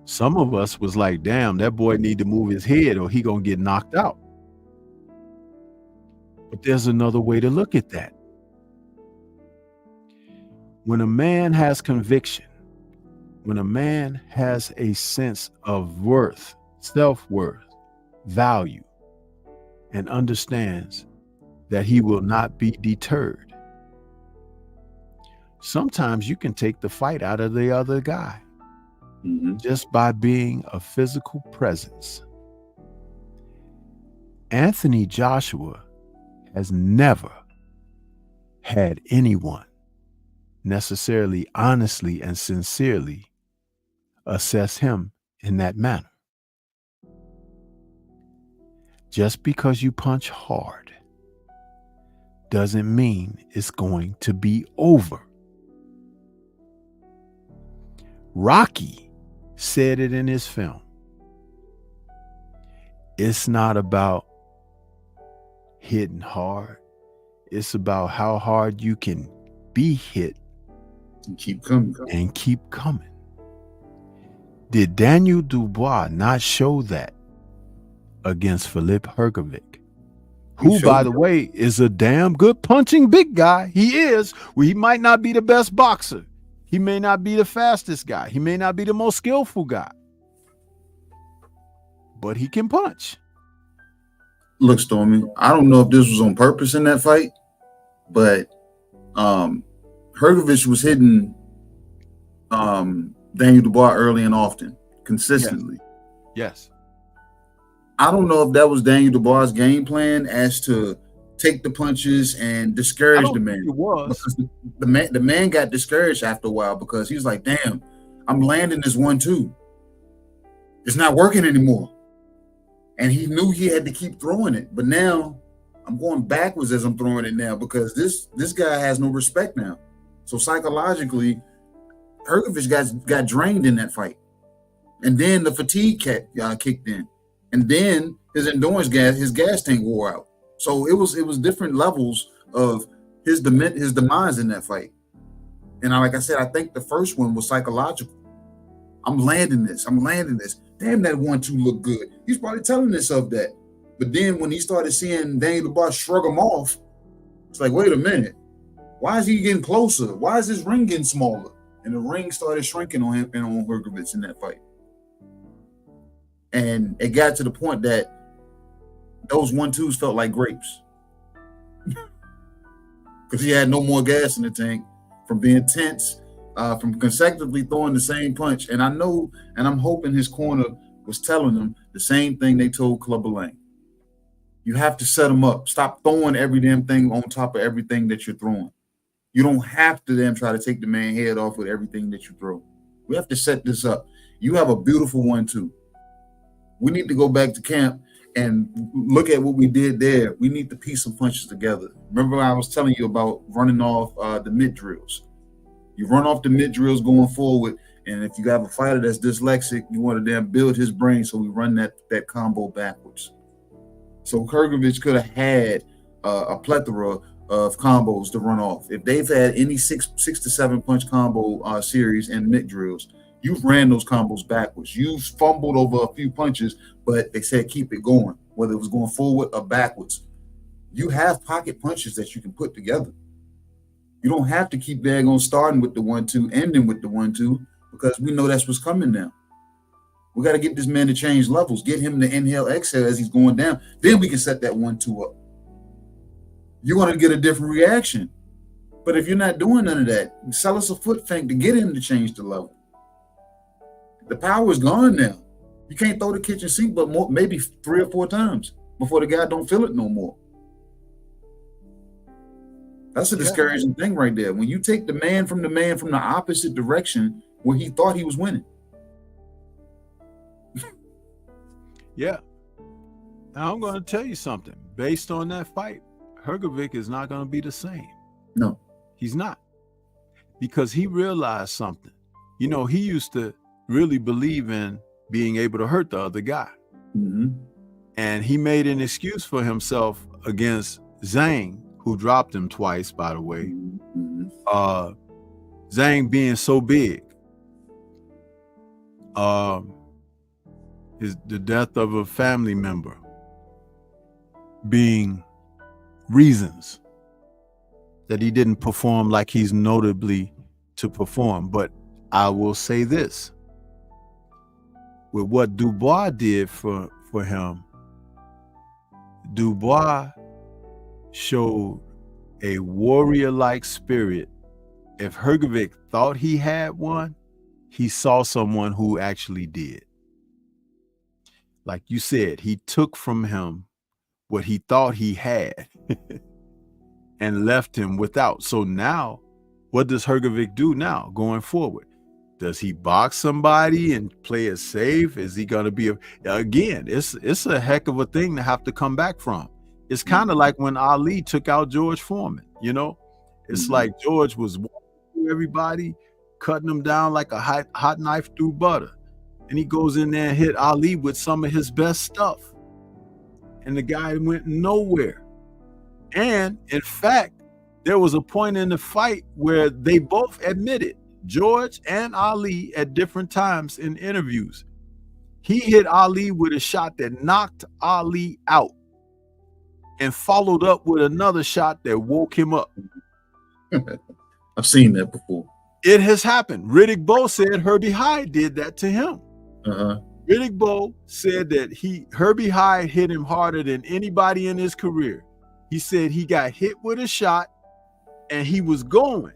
Some of us was like, damn, that boy need to move his head or he gonna get knocked out. But there's another way to look at that. When a man has conviction, when a man has a sense of worth, self-worth, value, and understands that he will not be deterred, sometimes you can take the fight out of the other guy just by being a physical presence. Anthony Joshua has never had anyone necessarily honestly and sincerely assess him in that manner. Just because you punch hard doesn't mean it's going to be over. Rocky said it in his film. It's not about hitting hard. It's about how hard you can be hit and keep coming. Did Daniel Dubois not show that against Filip Hrgovic, who, by the way, is a damn good punching big guy? He is. Well, he might not be the best boxer. He may not be the fastest guy. He may not be the most skillful guy. But he can punch. Look, Stormy, I don't know if this was on purpose in that fight, but Hrgovic was hitting Daniel Dubois early and often, consistently. Yes. I don't know if that was Daniel Dubois' game plan as to take the punches and discourage the man. It was. Because the man got discouraged after a while because he was like, damn, I'm landing this 1-2. It's not working anymore. And he knew he had to keep throwing it. But now I'm going backwards as I'm throwing it now because this guy has no respect now. So psychologically, Hrgovic got drained in that fight. And then the fatigue kicked in. And then his endurance his gas tank wore out. So it was different levels of his demise in that fight. And like I said, I think the first one was psychological. I'm landing this. Damn, that 1-2 looked good. He's probably telling himself that. But then when he started seeing Daniel Dubois shrug him off, it's like, wait a minute. Why is he getting closer? Why is his ring getting smaller? And the ring started shrinking on him and on Hrgovic in that fight. And it got to the point that those 1-2s felt like grapes. Because he had no more gas in the tank from being tense, from consecutively throwing the same punch. And I know, and I'm hoping his corner was telling him the same thing they told Clubber Lang. You have to set him up. Stop throwing every damn thing on top of everything that you're throwing. You don't have to then try to take the man's head off with everything that you throw. We have to set this up. You have a beautiful 1-2. We need to go back to camp and look at what we did there. We need to piece some punches together. Remember I was telling you about running off the mid drills. You run off the mid drills going forward, and if you have a fighter that's dyslexic, you want to then build his brain so we run that combo backwards. So Hrgovic could have had a plethora of combos to run off. If they've had any six to seven punch combo series and Nick drills, you've ran those combos backwards. You've fumbled over a few punches, but they said keep it going, whether it was going forward or backwards. You have pocket punches that you can put together. You don't have to keep daggone starting with the 1-2, ending with the 1-2, because we know that's what's coming now. We got to get this man to change levels, get him to inhale, exhale as he's going down. Then we can set that 1-2 up. You're going to get a different reaction. But if you're not doing none of that, sell us a foot feint to get him to change the level. The power is gone now. You can't throw the kitchen sink but maybe 3 or 4 times before the guy don't feel it no more. That's a discouraging thing right there. When you take the man from the opposite direction where he thought he was winning. Yeah. Now I'm going to tell you something. Based on that fight, Hrgovic is not going to be the same. No. He's not. Because he realized something. You know, he used to really believe in being able to hurt the other guy. Mm-hmm. And he made an excuse for himself against Zhang, who dropped him twice, by the way. Mm-hmm. Zhang being so big. The death of a family member being reasons that he didn't perform like he's notably to perform. But I will say this. With what Dubois did for him, Dubois showed a warrior-like spirit. If Hrgovic thought he had one, he saw someone who actually did. Like you said, he took from him what he thought he had and left him without. So now, what does Hrgovic do now going forward? Does he box somebody and play it safe? Is he going to be again? It's a heck of a thing to have to come back from. It's kind of like when Ali took out George Foreman. You know, it's like George was walking through everybody, cutting them down like a hot knife through butter, and he goes in there and hit Ali with some of his best stuff, and the guy went nowhere. And in fact, there was a point in the fight where they both admitted, George and Ali, at different times in interviews, he hit Ali with a shot that knocked Ali out and followed up with another shot that woke him up. I've seen that before. It has happened. Riddick Bowe said Herbie Hyde did that to him. Riddick Bowe said that Herbie Hyde hit him harder than anybody in his career. He said he got hit with a shot and he was going.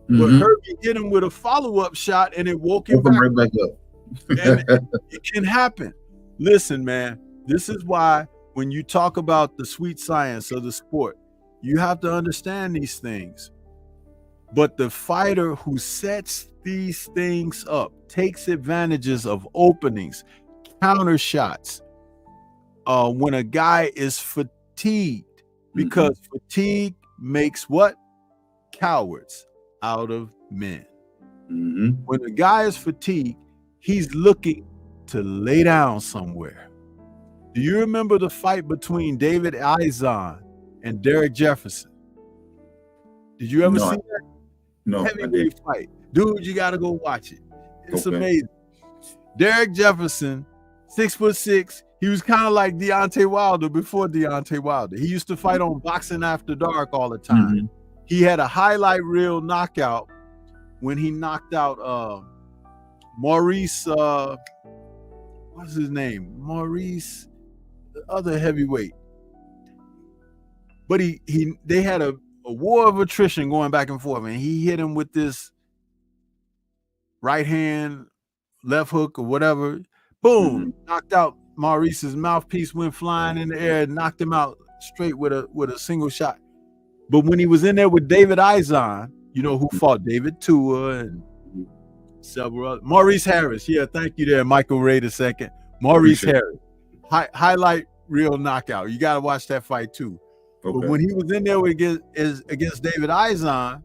But Herbie hit him with a follow-up shot and it woke him right back up. And it can happen. Listen, man, this is why when you talk about the sweet science of the sport, you have to understand these things. But the fighter who sets these things up, takes advantages of openings, counter shots, when a guy is fatigued, because fatigue makes what? Cowards out of men. When a guy is fatigued, he's looking to lay down somewhere. Do you remember the fight between David Izon and Derek Jefferson? Did you ever see that? No. Heavyweight fight. Dude, you got to go watch it. It's amazing. Derek Jefferson, 6'6". He was kind of like Deontay Wilder before Deontay Wilder. He used to fight on Boxing After Dark all the time. He had a highlight reel knockout when he knocked out Maurice, what's his name? Maurice, the other heavyweight. But they had a war of attrition going back and forth, and he hit him with this right hand, left hook or whatever. Boom, knocked out Maurice's mouthpiece, went flying in the air, and knocked him out straight with a single shot. But when he was in there with David Izon, you know who fought David Tua and several other, Maurice Harris. Yeah, thank you there, Michael Ray II. Maurice Harris. Highlight reel knockout. You got to watch that fight too. But when he was in there against David Izon,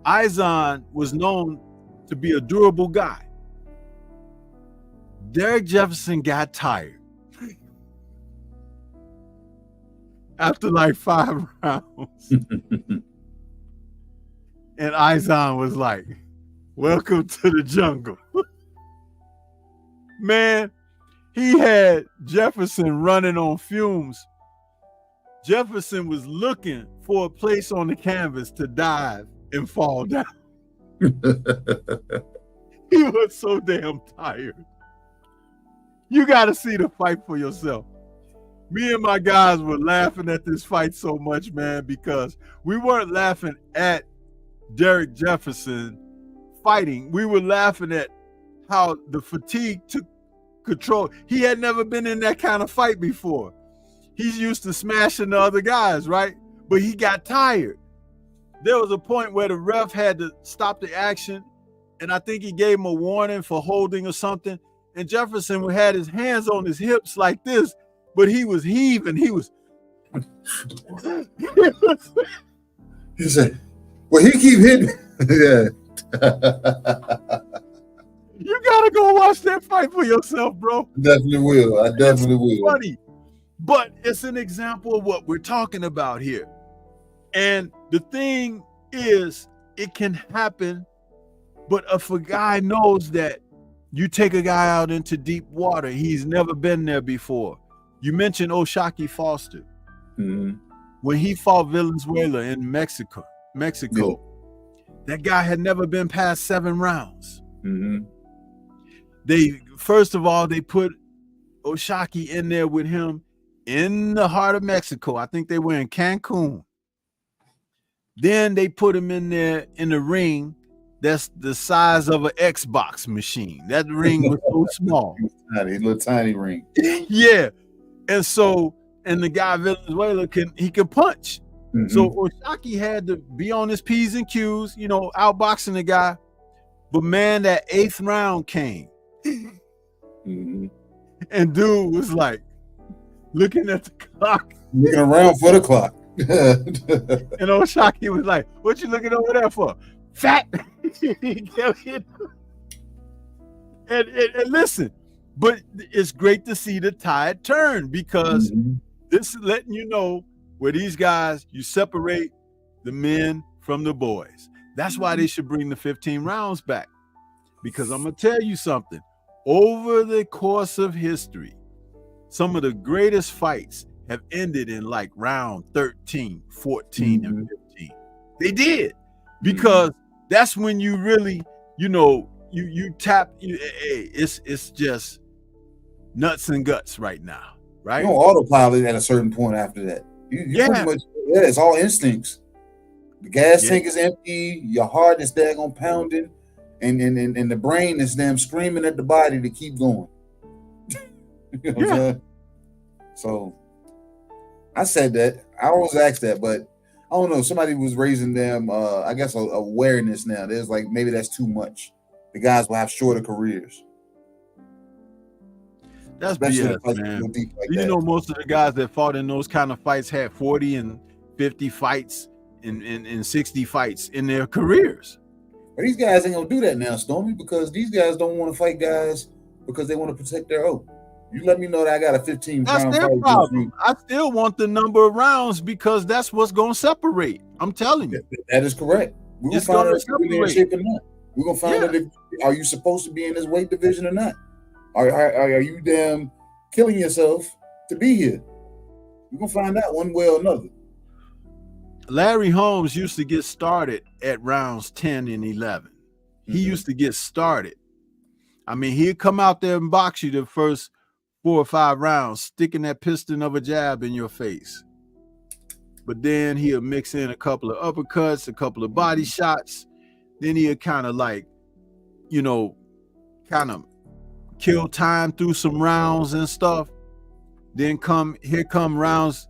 Izon was known to be a durable guy. Derek Jefferson got tired. after like 5 rounds. And Izon was like, welcome to the jungle. Man, he had Jefferson running on fumes. Jefferson was looking for a place on the canvas to dive and fall down. He was so damn tired. You got to see the fight for yourself. Me and my guys were laughing at this fight so much, man, because we weren't laughing at Derek Jefferson fighting. We were laughing at how the fatigue took control. He had never been in that kind of fight before. He's used to smashing the other guys, right? But he got tired. There was a point where the ref had to stop the action, and I think he gave him a warning for holding or something. And Jefferson had his hands on his hips like this, but he was heaving. He said, well, he keep hitting. Yeah. You gotta go watch that fight for yourself, bro. Definitely will. I definitely will. Funny, but it's an example of what we're talking about here. And the thing is, it can happen, but if a guy knows that you take a guy out into deep water, he's never been there before. You mentioned O'Shaquie Foster. Mm-hmm. When he fought Valenzuela in Mexico, Yeah. That guy had never been past 7 rounds. Mm-hmm. First of all, they put O'Shaquie in there with him in the heart of Mexico. I think they were in Cancun. Then they put him in there in a ring that's the size of an Xbox machine. That ring was so small. Little tiny ring. Yeah. And the guy Valenzuela can punch. Mm-hmm. So O'Shaquie had to be on his P's and Q's, outboxing the guy. But man, that 8th round came. Mm-hmm. And dude was like looking at the clock. Looking around for the clock. And O'Shaquie was like, what you looking over there for? Fat. and listen, but it's great to see the tide turn, because this is letting you know where these guys, you separate the men from the boys. That's why they should bring the 15 rounds back. Because I'm going to tell you something. Over the course of history, some of the greatest fights have ended in like round 13, 14, and 15. They did. Because that's when you really, you tap, it's just nuts and guts right now, right? You autopilot at a certain point after that. You pretty much, it's all instincts. The gas tank is empty, your heart is daggone pounding, and the brain is damn screaming at the body to keep going. You know what I'm saying? So I said that. I always ask that, but I don't know. Somebody was raising them, I guess, awareness now. There's like, maybe that's too much. The guys will have shorter careers. That's BS, man. Like most of the guys that fought in those kind of fights had 40 and 50 fights and 60 fights in their careers. But these guys ain't gonna do that now, Stormy, because these guys don't want to fight guys because they want to protect their oath. You let me know that I got a 15 That's round their fight. problem. I still want the number of rounds because that's what's gonna separate. I'm telling you. That is correct. We're gonna find out if you're in shape or not. We're gonna find out if are you supposed to be in this weight division or not. Are you damn killing yourself to be here? We're gonna find out one way or another. Larry Holmes used to get started at rounds 10 and 11. He used to get started. I mean, he'd come out there and box you the first 4 or 5 rounds, sticking that piston of a jab in your face. But then he'll mix in a couple of uppercuts, a couple of body shots. Then he'll kind of like, kind of kill time through some rounds and stuff. Then here come rounds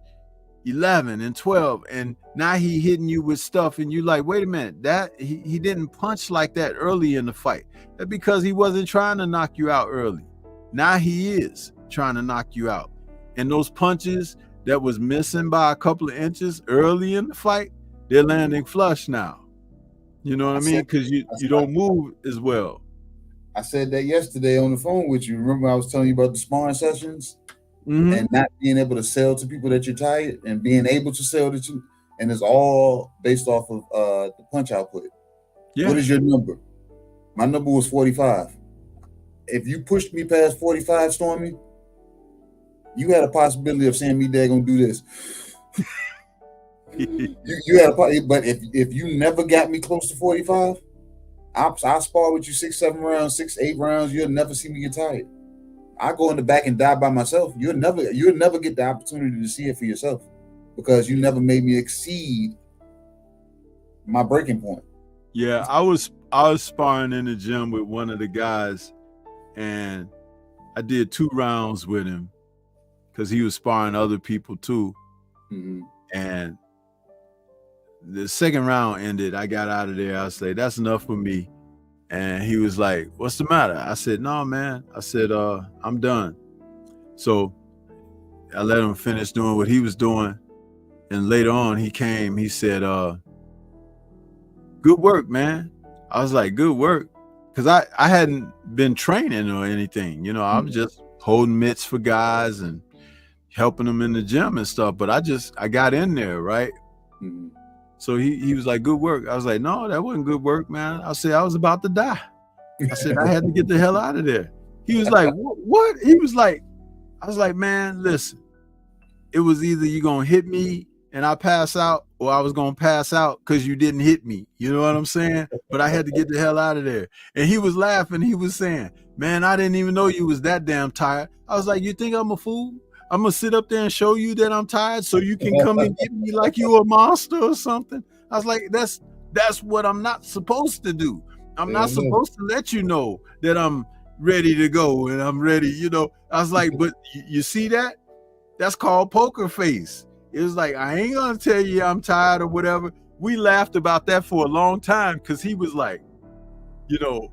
11 and 12, and now he hitting you with stuff, and you like, wait a minute, that he didn't punch like that early in the fight. That's because he wasn't trying to knock you out early. Now he is trying to knock you out, and those punches that was missing by a couple of inches early in the fight, they're landing flush now. You know what I mean? Because you don't move as well. I said that yesterday on the phone with you. Remember I was telling you about the sparring sessions? and not being able to sell to people that you're tired and being able to sell to you, and it's all based off of the punch output. Yeah. What is your number? My number was 45. If you pushed me past 45, Stormy, you had a possibility of saying me gonna do this. you had a, but if you never got me close to 45, I spar with you 6-7 rounds, 6-8 rounds. You'll never see me get tired. I go in the back and die by myself. You'll never get the opportunity to see it for yourself because you never made me exceed my breaking point. Yeah, I was sparring in the gym with one of the guys, and I did 2 rounds with him because he was sparring other people too. And the second round ended. I got out of there. I said, "That's enough for me." And he was like, "What's the matter?" I said, "No, man." I said, "I'm done." So I let him finish doing what he was doing. And later on, he came. He said, "Good work, man." I was like, "Good work," because I hadn't been training or anything. You know, I was just holding mitts for guys and helping them in the gym and stuff. But I got in there, right? So he was like, "Good work." I was like, "No, that wasn't good work, man." I said, "I was about to die." I said, "I had to get the hell out of there." He was like, "What?" He was like, I was like, "Man, listen, it was either you gonna hit me and I pass out, or I was gonna pass out because you didn't hit me." You know what I'm saying? But I had to get the hell out of there. And he was laughing. He was saying, "Man, I didn't even know you was that damn tired." I was like, "You think I'm a fool? I'm gonna sit up there and show you that I'm tired so you can come and get me like you a monster or something?" I was like, that's what I'm not supposed to do. I'm not supposed to let you know that I'm ready to go and I'm ready, you know. I was like, but you see that? That's called poker face. It was like, I ain't gonna tell you I'm tired or whatever. We laughed about that for a long time because he was like, you know,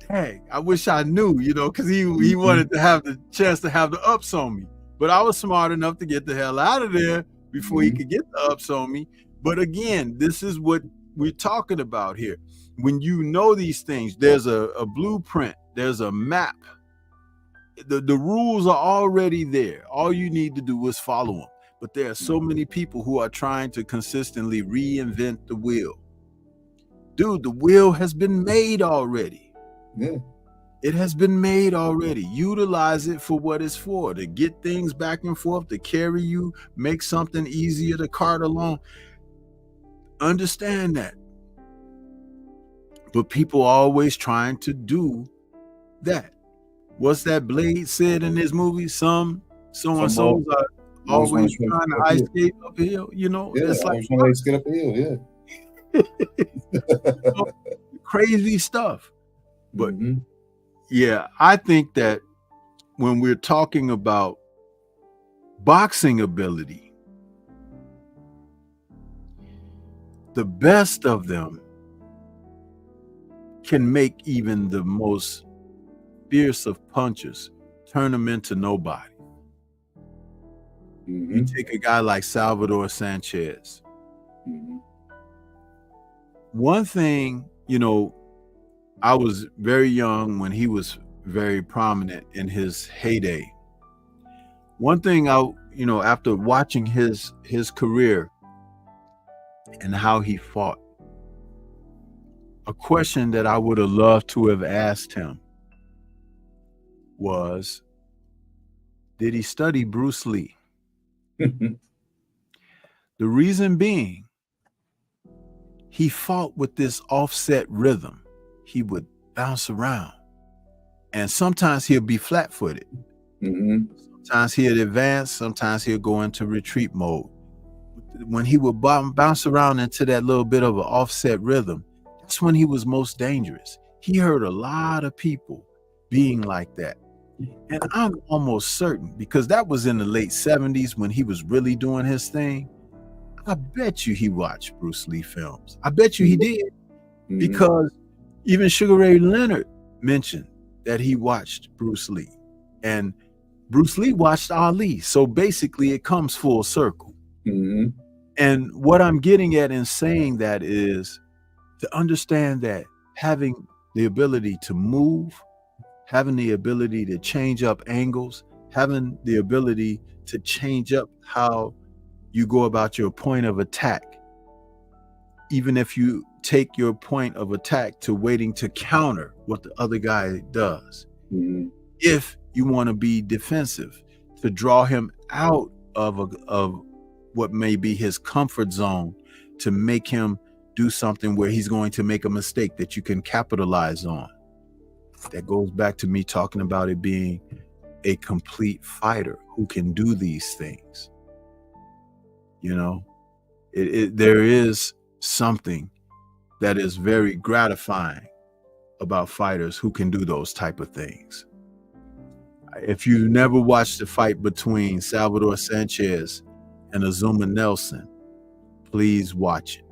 dang, I wish I knew, you know, because he wanted to have the chance to have the ups on me. But I was smart enough to get the hell out of there before he could get the ups on me. But again, this is what we're talking about here. When you know these things, there's a blueprint, there's a map. The rules are already there. All you need to do is follow them. But there are so many people who are trying to consistently reinvent the wheel. Dude, the wheel has been made already. Yeah. It has been made already. Utilize it for what it's for, to get things back and forth, to carry you, make something easier to cart along. Understand that. But people are always trying to do that. What's that Blade said in his movie? Some so-and-so's are always trying to ice skate uphill, you know? Yeah, it's like trying to skate uphill, yeah. Crazy stuff. But yeah, I think that when we're talking about boxing ability, the best of them can make even the most fierce of punchers turn them into nobody. You take a guy like Salvador Sanchez. One thing, you know, I was very young when he was very prominent in his heyday. One thing after watching his career and how he fought, a question that I would have loved to have asked him was, did he study Bruce Lee? The reason being, he fought with this offset rhythm. He would bounce around, and sometimes he'll be flat-footed. Sometimes he'll advance, sometimes he'll go into retreat mode. When he would bounce around into that little bit of an offset rhythm, that's when he was most dangerous. He hurt a lot of people being like that. And I'm almost certain, because that was in the late 70s when he was really doing his thing, I bet you he watched Bruce Lee films. I bet you he did. Because even Sugar Ray Leonard mentioned that he watched Bruce Lee. And Bruce Lee watched Ali. So basically it comes full circle. And what I'm getting at in saying that is to understand that having the ability to move, having the ability to change up angles, having the ability to change up how you go about your point of attack, even if you take your point of attack to waiting to counter what the other guy does. Mm-hmm. If you want to be defensive, to draw him out of what may be his comfort zone, to make him do something where he's going to make a mistake that you can capitalize on. That goes back to me talking about it being a complete fighter who can do these things. You know, there is something that is very gratifying about fighters who can do those type of things. If you never watched the fight between Salvador Sanchez and Azuma Nelson, please watch it.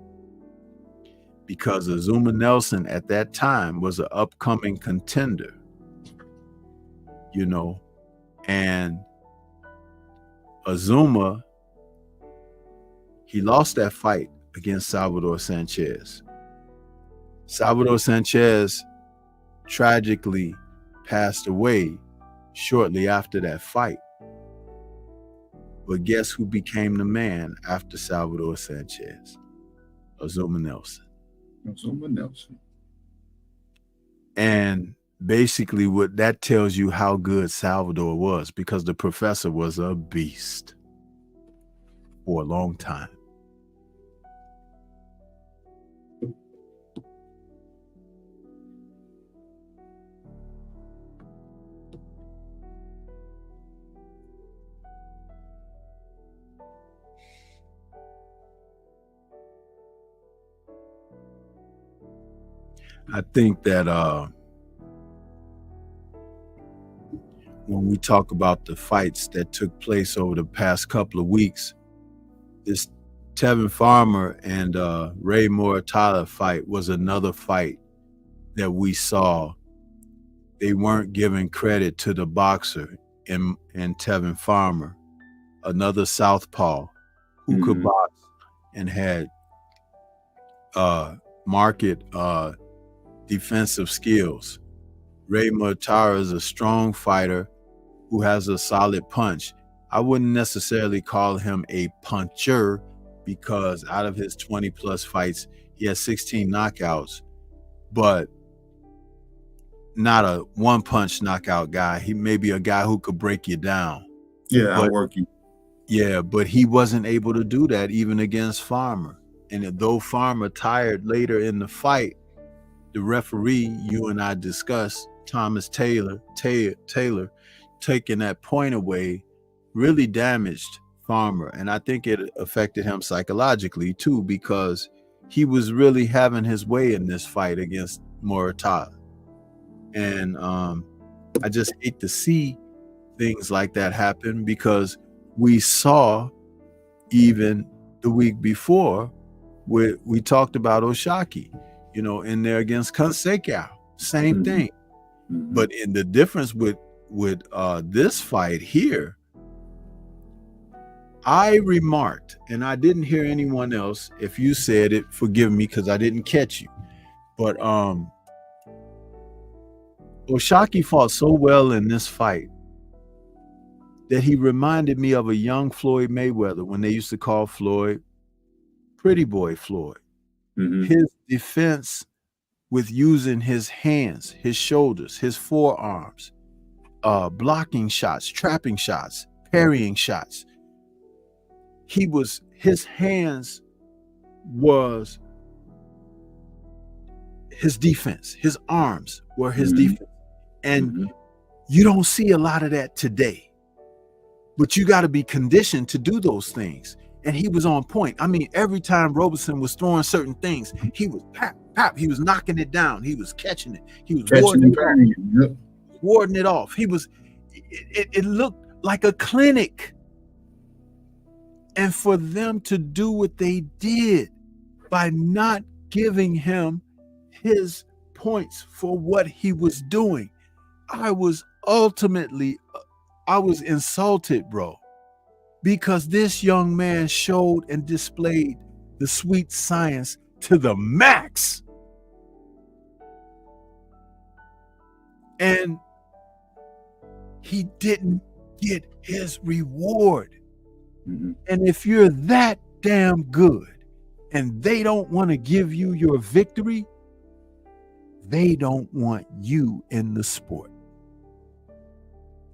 Because Azuma Nelson at that time was an upcoming contender, you know, and Azuma, he lost that fight against Salvador Sanchez. Salvador Sanchez tragically passed away shortly after that fight. But guess who became the man after Salvador Sanchez? Azuma Nelson. Azuma Nelson. And basically what that tells you how good Salvador was, because the professor was a beast for a long time. I think that when we talk about the fights that took place over the past couple of weeks, this Tevin Farmer and Ray Mortala fight was another fight that we saw. They weren't giving credit to the boxer in Tevin Farmer, another southpaw who could box and had market defensive skills. Ray Mortara is a strong fighter who has a solid punch. I wouldn't necessarily call him a puncher, because out of his 20 plus fights, he has 16 knockouts, but not a one punch knockout guy. He may be a guy who could break you down. Yeah, I'll work you. Yeah, but he wasn't able to do that even against Farmer. And though Farmer tired later in the fight, the referee, you and I discussed, Thomas Taylor, taking that point away, really damaged Farmer. And I think it affected him psychologically too, because he was really having his way in this fight against Mortala. And I just hate to see things like that happen, because we saw even the week before we talked about Oshaki, you know, in there against Consequao, same thing. But in the difference with this fight here, I remarked, and I didn't hear anyone else. If you said it, forgive me, because I didn't catch you. But Oshaki fought so well in this fight that he reminded me of a young Floyd Mayweather, when they used to call Floyd Pretty Boy Floyd. His defense with using his hands, his shoulders, his forearms, blocking shots, trapping shots, parrying shots. His hands was his defense. His arms were his defense. And you don't see a lot of that today. But you got to be conditioned to do those things. And he was on point. I mean, every time Roberson was throwing certain things, he was pap, pap. He was knocking it down. He was catching it. He was warding it off. It looked like a clinic. And for them to do what they did by not giving him his points for what he was doing, I was insulted, bro. Because this young man showed and displayed the sweet science to the max. And he didn't get his reward. Mm-hmm. And if you're that damn good and they don't want to give you your victory, they don't want you in the sport.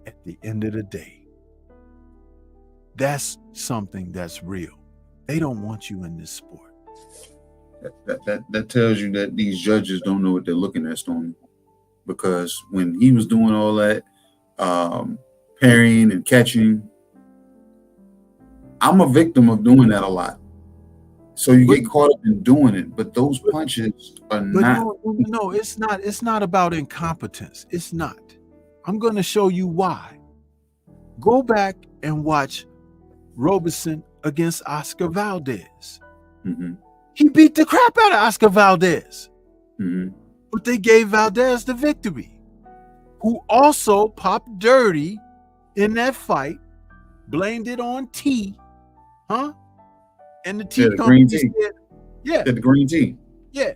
At the end of the day, that's something that's real. They don't want you in this sport. That tells you that these judges don't know what they're looking at, Stormy. Because when he was doing all that parrying and catching, I'm a victim of doing that a lot. So you get caught up in doing it, but those punches are not. No, it's not. It's not about incompetence. It's not. I'm going to show you why. Go back and watch Roberson against Oscar Valdez. Mm-hmm. He beat the crap out of Oscar Valdez. Mm-hmm. But they gave Valdez the victory, who also popped dirty in that fight, blamed it on tea, huh? And the tea company said, the green tea. Yeah.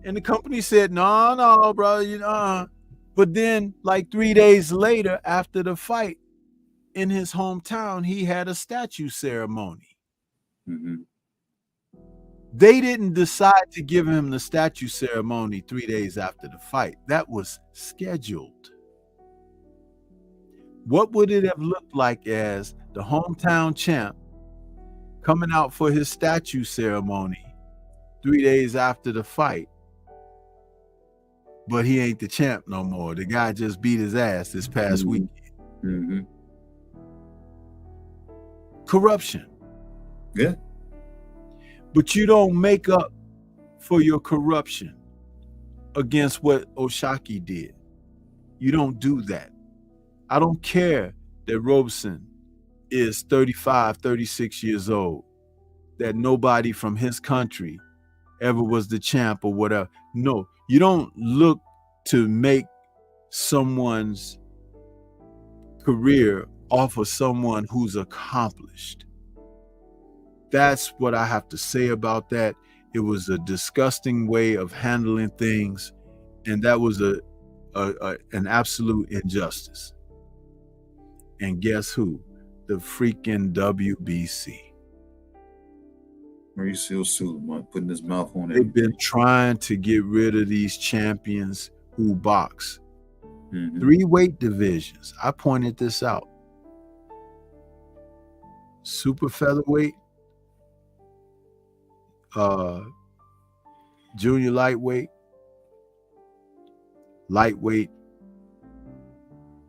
And the company said, no, bro, you know. But then, like 3 days later, after the fight, in his hometown, he had a statue ceremony. Mm-hmm. They didn't decide to give him the statue ceremony 3 days after the fight. That was scheduled. What would it have looked like as the hometown champ coming out for his statue ceremony 3 days after the fight? But he ain't the champ no more. The guy just beat his ass this past weekend. Mm-hmm. Corruption. Yeah. But you don't make up for your corruption against what Oshaki did. You don't do that. I don't care that Robeson is 35, 36 years old, that nobody from his country ever was the champ or whatever. No, you don't look to make someone's career off of someone who's accomplished. That's what I have to say about that. It was a disgusting way of handling things, and that was an absolute injustice. And guess who? The freaking WBC. Mauricio Sulaiman putting his mouth on it. They've been trying to get rid of these champions who box. Mm-hmm. 3 weight divisions. I pointed this out. Super featherweight, junior lightweight, lightweight,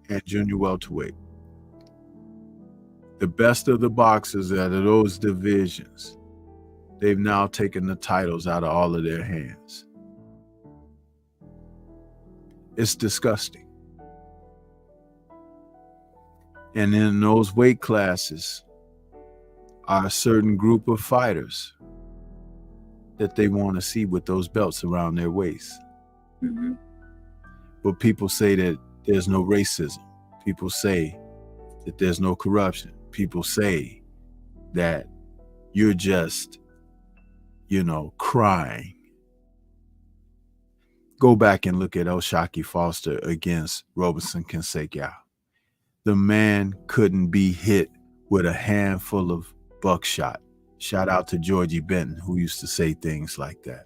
and junior welterweight. The best of the boxers out of those divisions, they've now taken the titles out of all of their hands. It's disgusting. And in those weight classes are a certain group of fighters that they want to see with those belts around their waist. Mm-hmm. But people say that there's no racism. People say that there's no corruption. People say that you're just, crying. Go back and look at Oshaki Foster against Roberson Kinsegya. The man couldn't be hit with a handful of buckshot. Shout out to Georgie Benton, who used to say things like that.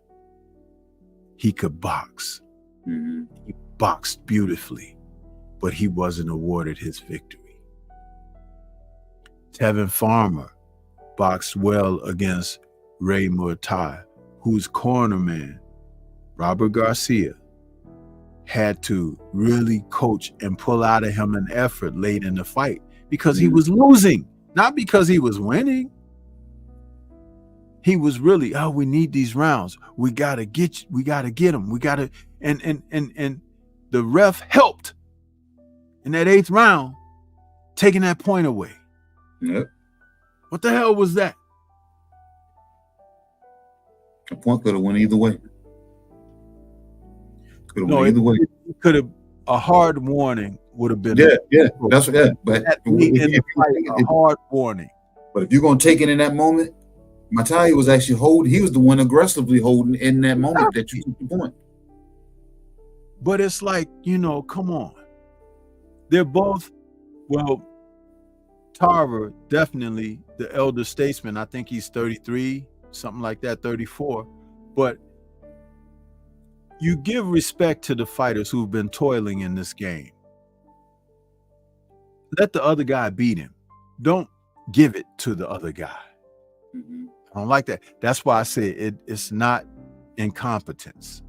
He could box. Mm-hmm. He boxed beautifully, but he wasn't awarded his victory. Tevin Farmer boxed well against Ray Murtai, whose cornerman, Robert Garcia, had to really coach and pull out of him an effort late in the fight because he was losing, not because he was winning. He was really, we need these rounds. We gotta get them. We gotta, and the ref helped in that 8th round, taking that point away. Yep. What the hell was that? The point could have went either way. It could have. A hard warning would have been. That's But a hard warning. But if you're gonna take it in that moment, Mataia was actually holding. He was the one aggressively holding in that moment that you took the point. But it's like, come on. They're both, Tarver, definitely the elder statesman. I think he's 33, something like that, 34. But you give respect to the fighters who've been toiling in this game. Let the other guy beat him. Don't give it to the other guy. Mm-hmm. I don't like that. That's why I say it's not incompetence.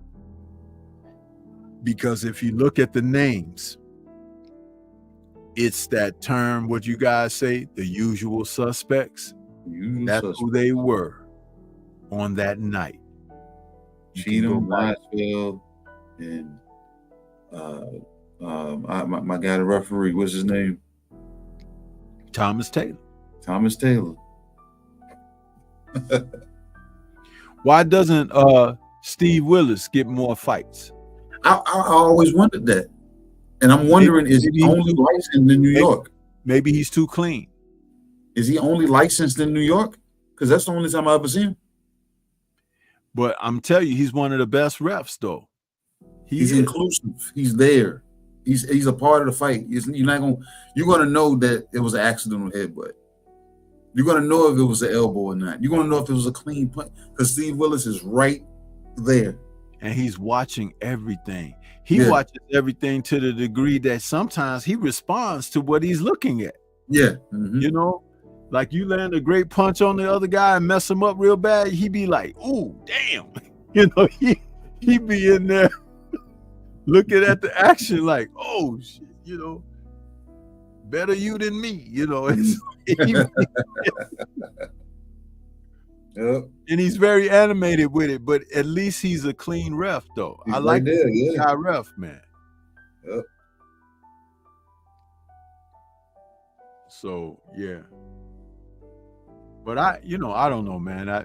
Because if you look at the names, it's that term, what you guys say, the usual suspects. That's who they were on that night. Cheatham, Weisfeld, and my guy, the referee, what's his name? Thomas Taylor. Thomas Taylor. Why doesn't Steve Willis get more fights? I always wondered that. And I'm wondering, is he only licensed in New York? Maybe he's too clean. Is he only licensed in New York? Because that's the only time I ever seen him. But I'm telling you, he's one of the best refs, though. He's inclusive. He's there. He's a part of the fight. You're gonna know that it was an accidental headbutt. You're gonna know if it was an elbow or not. You're gonna know if it was a clean punch, because Steve Willis is right there. And he's watching everything. He watches everything to the degree that sometimes he responds to what he's looking at. Yeah. Mm-hmm. You know, like you land a great punch on the other guy and mess him up real bad, he be like, ooh, damn. You know, he be in there looking at the action like, oh shit, you know, better you than me, you know. Yep. And he's very animated with it, but at least he's a clean ref, though. He's I like right there, yeah. guy ref, man. Yep. So yeah, but I don't know, man.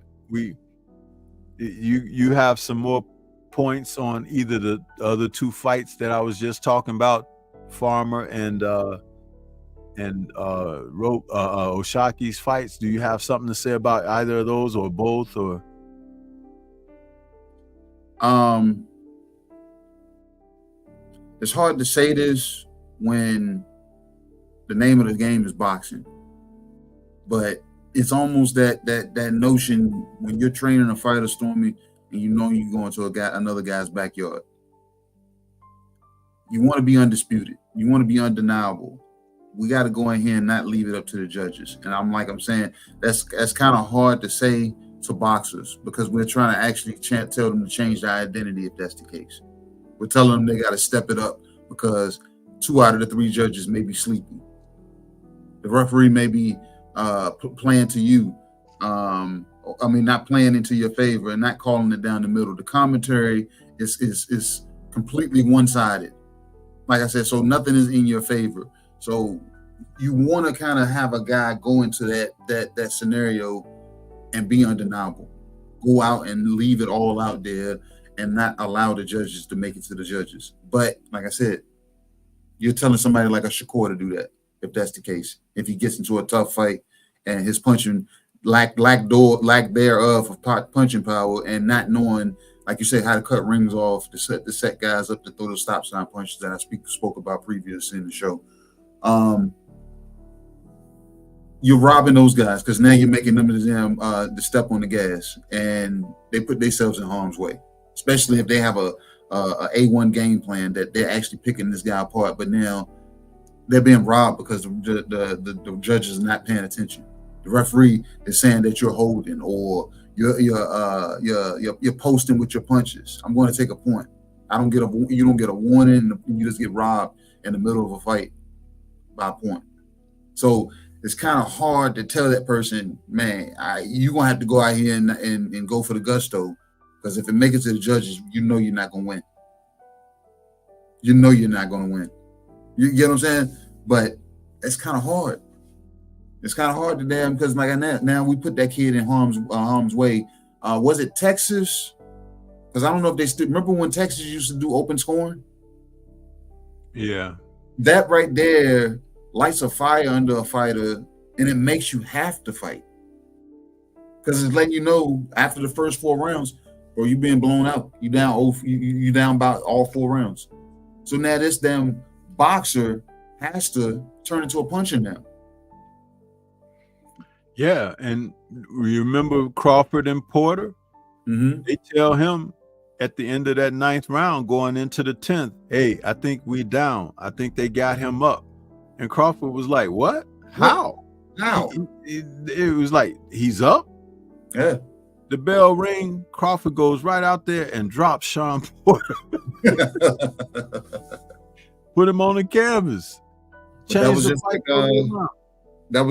You have some more points on either the other two fights that I was just talking about, Farmer and Oshaki's fights. Do you have something to say about either of those or both? Or it's hard to say this when the name of the game is boxing, but it's almost that notion when you're training a fighter, Stormy, and you know you're going to another guy's backyard. You want to be undisputed. You want to be undeniable. We got to go in here and not leave it up to the judges. And I'm saying that's kind of hard to say to boxers, because we're trying to actually tell them to change their identity if that's the case. We're telling them they got to step it up because 2 out of the 3 judges may be sleepy. The referee may be playing to you. Not playing into your favor and not calling it down the middle. The commentary is completely one-sided. Like I said, so nothing is in your favor. So you want to kind of have a guy go into that scenario and be undeniable. Go out and leave it all out there and not allow the judges to make it to the judges. But like I said, you're telling somebody like a Shakur to do that, if that's the case. If he gets into a tough fight and his punching lack thereof of punching power and not knowing, like you said, how to cut rings off, to set guys up, to throw the stop sign punches that I spoke about previous in the show. You're robbing those guys, because now you're making them to step on the gas, and they put themselves in harm's way, especially if they have a A1 game plan that they're actually picking this guy apart. But now they're being robbed because the judges are not paying attention. The referee is saying that you're holding, or you're posting with your punches. I'm going to take a point. You don't get a warning. You just get robbed in the middle of a fight by a point. So it's kind of hard to tell that person, man, you're going to have to go out here and go for the gusto, because if it makes it to the judges, you know you're not going to win. You know you're not going to win. You get what I'm saying? But it's kind of hard. It's kind of hard to damn, because like now we put that kid in harm's way. Was it Texas? Because I don't know if they still remember when Texas used to do open scoring. Yeah, that right there lights a fire under a fighter, and it makes you have to fight, because it's letting you know after the first 4 rounds, or you being blown out. You down. You down about all 4 rounds. So now this damn boxer has to turn into a puncher now. Yeah, and you remember Crawford and Porter? Mm-hmm. They tell him at the end of that 9th round, going into the 10th, hey, I think we're down. I think they got him up. And Crawford was like, what? How? How? It was like, he's up? Yeah. The bell ring, Crawford goes right out there and drops Shawn Porter. Put him on the canvas. That was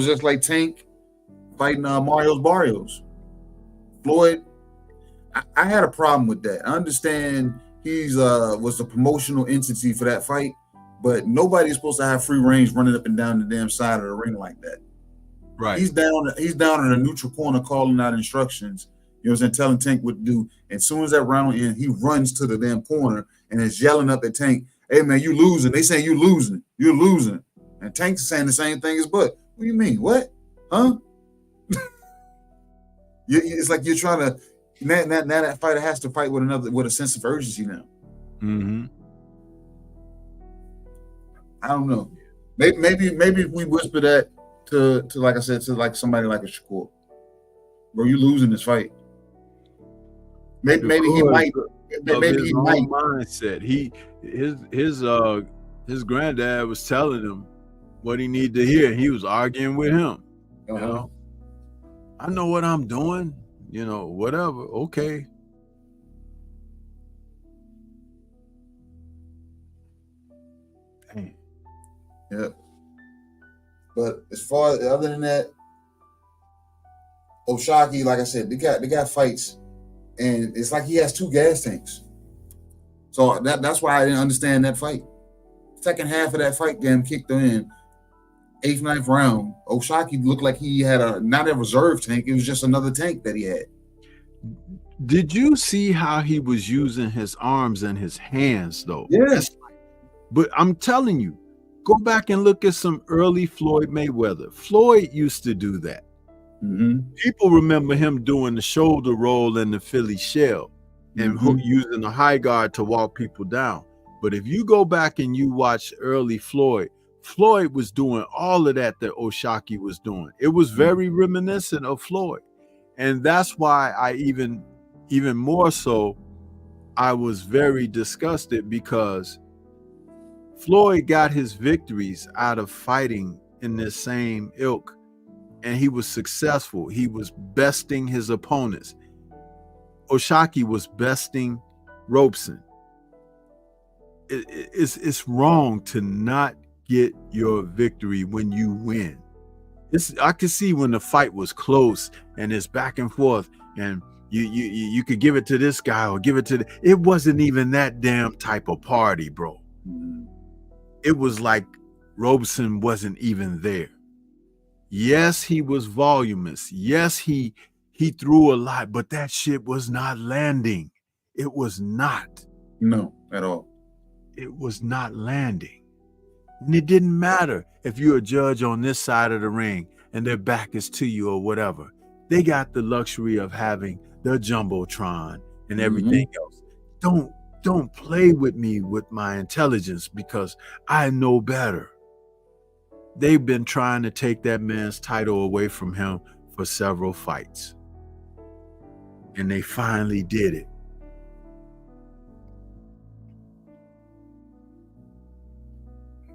just like Tank fighting Mario's Barrios. Floyd, I had a problem with that. I understand he's was the promotional entity for that fight, but nobody's supposed to have free range running up and down the damn side of the ring like that. Right. He's down in a neutral corner calling out instructions, you know what I'm saying, telling Tank what to do. And as soon as that round ends, he runs to the damn corner and is yelling up at Tank, hey man, you losing. They saying you losing. You're losing. And Tank's saying the same thing as Bud. What do you mean? What? Huh? It's like you're trying to now that fighter has to fight with a sense of urgency now. Mm-hmm. I don't know. Maybe if we whisper that to like I said, to like somebody like a Shakur. Bro, you losing this fight. Maybe he might. Maybe he might. Mindset. His granddad was telling him what he needed to hear. He was arguing with him. You know, I know what I'm doing. You know, whatever. Okay. Dang. Yeah. But as far other than that, O'Shaquie, like I said, they got fights, and it's like he has 2 gas tanks. So that's why I didn't understand that fight. Second half of that fight game kicked in, 8th, 9th round. O'Shaquie looked like he had not a reserve tank. It was just another tank that he had. Did you see how he was using his arms and his hands though? Yes. But I'm telling you, go back and look at some early Floyd Mayweather. Floyd used to do that. Mm-hmm. People remember him doing the shoulder roll and the Philly shell and using the high guard to walk people down. But if you go back and you watch early Floyd was doing all of that O'Shaquie was doing. It was very reminiscent of Floyd. And that's why I even more so, I was very disgusted because Floyd got his victories out of fighting in this same ilk, and he was successful. He was besting his opponents. O'Shaquie was besting Robeson. It's wrong to not get your victory when you win. I could see when the fight was close and it's back and forth, and you could give it to this guy or give it to it wasn't even that damn type of party, bro. It was like Robeson wasn't even there. Yes, he was voluminous. Yes, he threw a lot, but that shit was not landing. It was not. No, at all. It was not landing. And it didn't matter if you're a judge on this side of the ring and their back is to you or whatever. They got the luxury of having the Jumbotron and everything else. Don't play with me with my intelligence because I know better. They've been trying to take that man's title away from him for several fights. And they finally did it.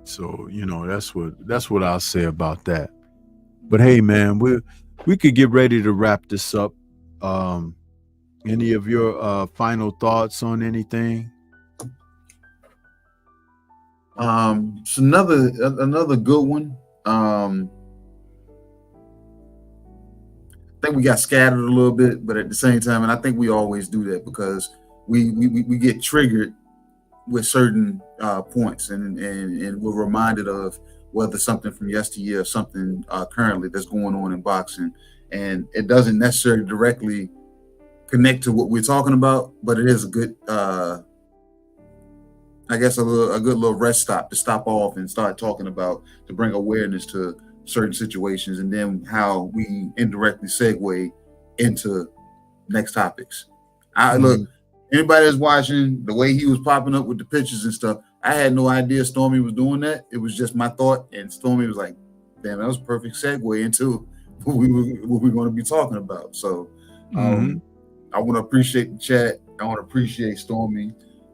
So, you know, that's what I'll say about that. But hey, man, we could get ready to wrap this up. Any of your final thoughts on anything? It's another good one. I think we got scattered a little bit, but at the same time, and I think we always do that because we get triggered with certain points, and we're reminded of whether something from yesteryear or something currently that's going on in boxing, and it doesn't necessarily directly connect to what we're talking about, but it is a good, I guess, a good little rest stop to stop off and start talking about, to bring awareness to certain situations, and then how we indirectly segue into next topics. Look, anybody that's watching, the way he was popping up with the pictures and stuff, I had no idea Stormy was doing that. It was just my thought, and Stormy was like, damn, that was a perfect segue into what we're going to be talking about. So Mhm. I want to appreciate the chat. I want to appreciate Stormy.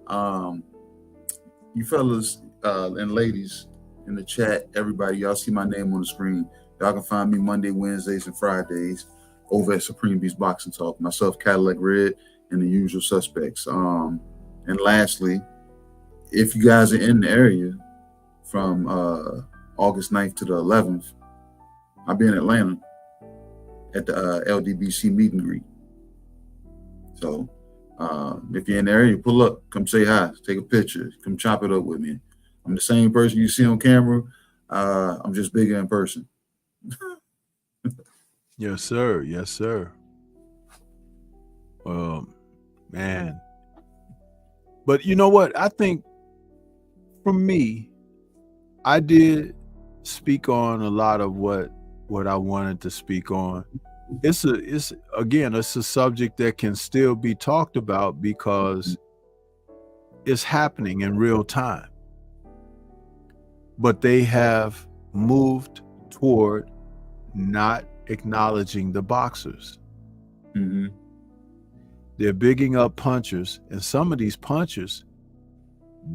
You fellas and ladies in the chat, everybody, y'all see my name on the screen. Y'all can find me Monday, Wednesdays, and Fridays over at Supreme Beast Boxing Talk. Myself, Cadillac Red, and the usual suspects. And lastly, if you guys are in the area from August 9th to the 11th, I'll be in Atlanta at the LDBC meet and greet. So if you're in the area, pull up, come say hi, take a picture, come chop it up with me. I'm the same person you see on camera. I'm just bigger in person. Yes, sir. Yes, sir. Man. But you know what? I think for me, I did speak on a lot of what I wanted to speak on. It's a subject that can still be talked about because it's happening in real time. But they have moved toward not acknowledging the boxers. Mm-hmm. They're bigging up punchers, and some of these punchers,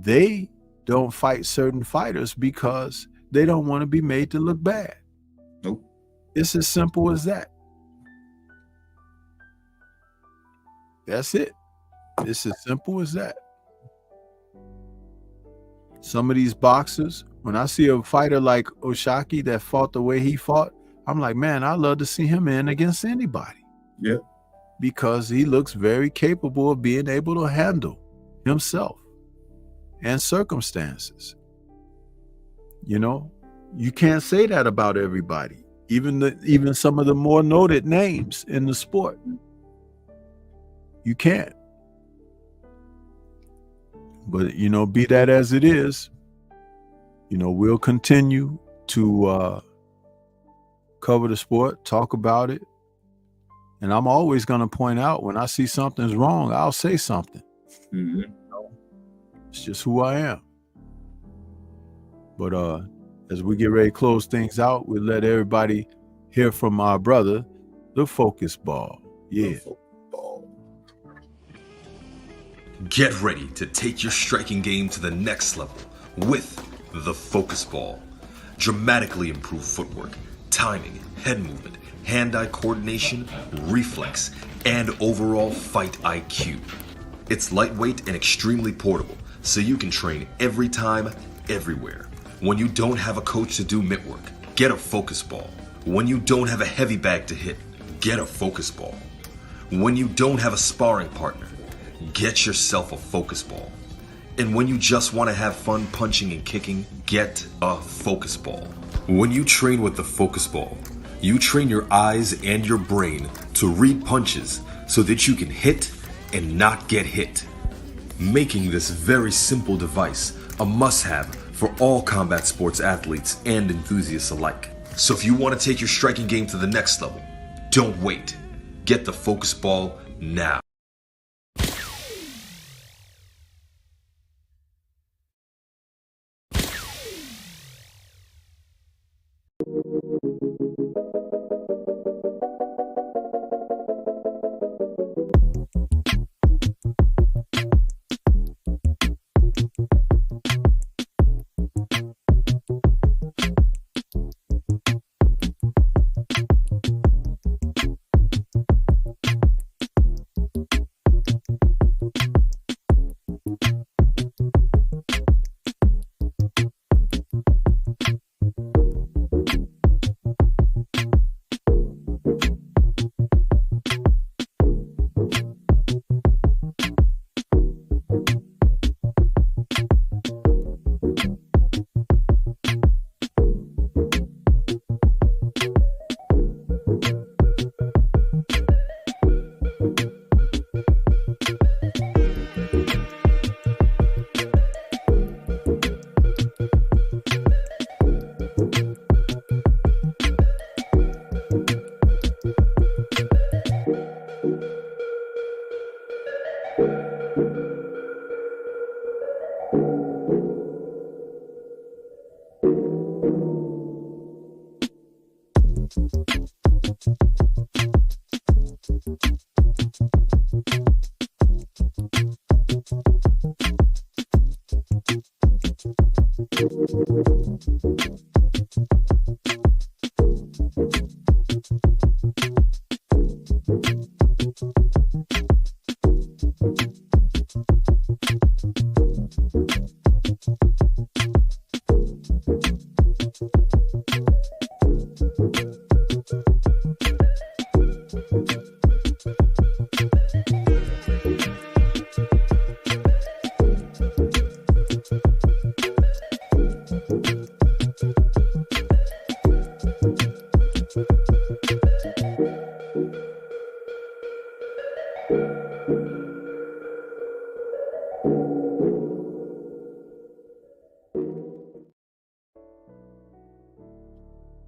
they don't fight certain fighters because they don't want to be made to look bad. Nope. It's as simple as that. That's it. It's as simple as that. Some of these boxers, when I see a fighter like Oshaki that fought the way he fought, I'm like, man, I'd love to see him in against anybody. Yeah. Because he looks very capable of being able to handle himself and circumstances. You know, you can't say that about everybody. Even some of the more noted names in the sport. You can't. But, you know, be that as it is, you know, we'll continue to cover the sport, talk about it. And I'm always going to point out when I see something's wrong, I'll say something. Mm-hmm. It's just who I am. But as we get ready to close things out, we'll let everybody hear from our brother, the Focus Ball. Yeah. Get ready to take your striking game to the next level with the Focus Ball. Dramatically improved footwork, timing, head movement, hand-eye coordination, reflex, and overall fight IQ. It's lightweight and extremely portable, so you can train every time, everywhere. When you don't have a coach to do mitt work, get a Focus Ball. When you don't have a heavy bag to hit, get a Focus Ball. When you don't have a sparring partner, get yourself a Focus Ball. And when you just want to have fun punching and kicking, get a Focus Ball. When you train with the Focus Ball, you train your eyes and your brain to read punches so that you can hit and not get hit, making this very simple device a must-have for all combat sports athletes and enthusiasts alike. So if you want to take your striking game to the next level, don't wait. Get the Focus Ball now.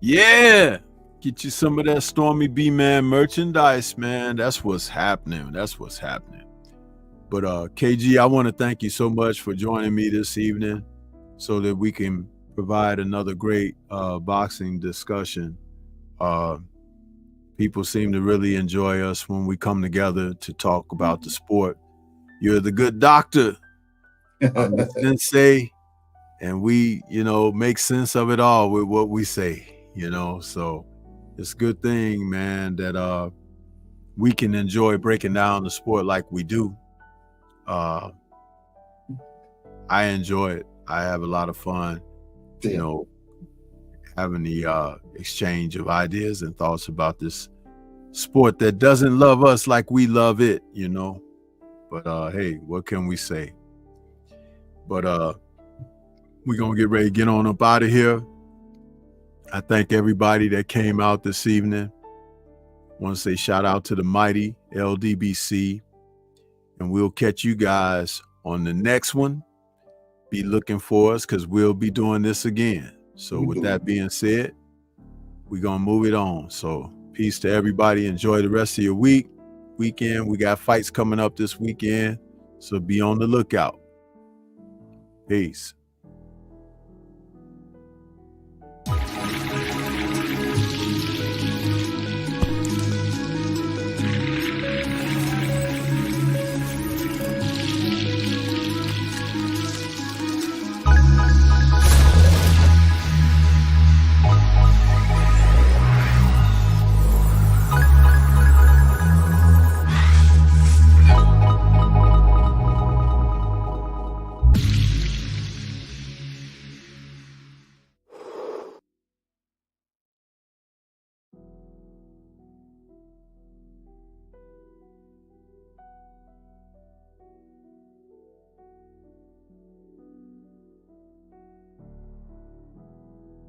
Yeah, get you some of that Stormy B-Man merchandise, man. That's what's happening. That's what's happening. But KG, I want to thank you so much for joining me this evening so that we can provide another great boxing discussion. People seem to really enjoy us when we come together to talk about the sport. You're the good doctor, I'm the sensei, and we, make sense of it all with what we say, so it's a good thing, man, that we can enjoy breaking down the sport like we do. I enjoy it. I have a lot of fun, having the exchange of ideas and thoughts about this sport that doesn't love us like we love it, but hey, what can we say? But we're gonna get ready to get on up out of here. I thank everybody that came out this evening. Want to say shout out to the mighty LDBC, and we'll catch you guys on the next one. Be looking for us because we'll be doing this again. So with that being said, we're gonna move it on. So peace to everybody. Enjoy the rest of your weekend. We got fights coming up this weekend, so be on the lookout. Peace.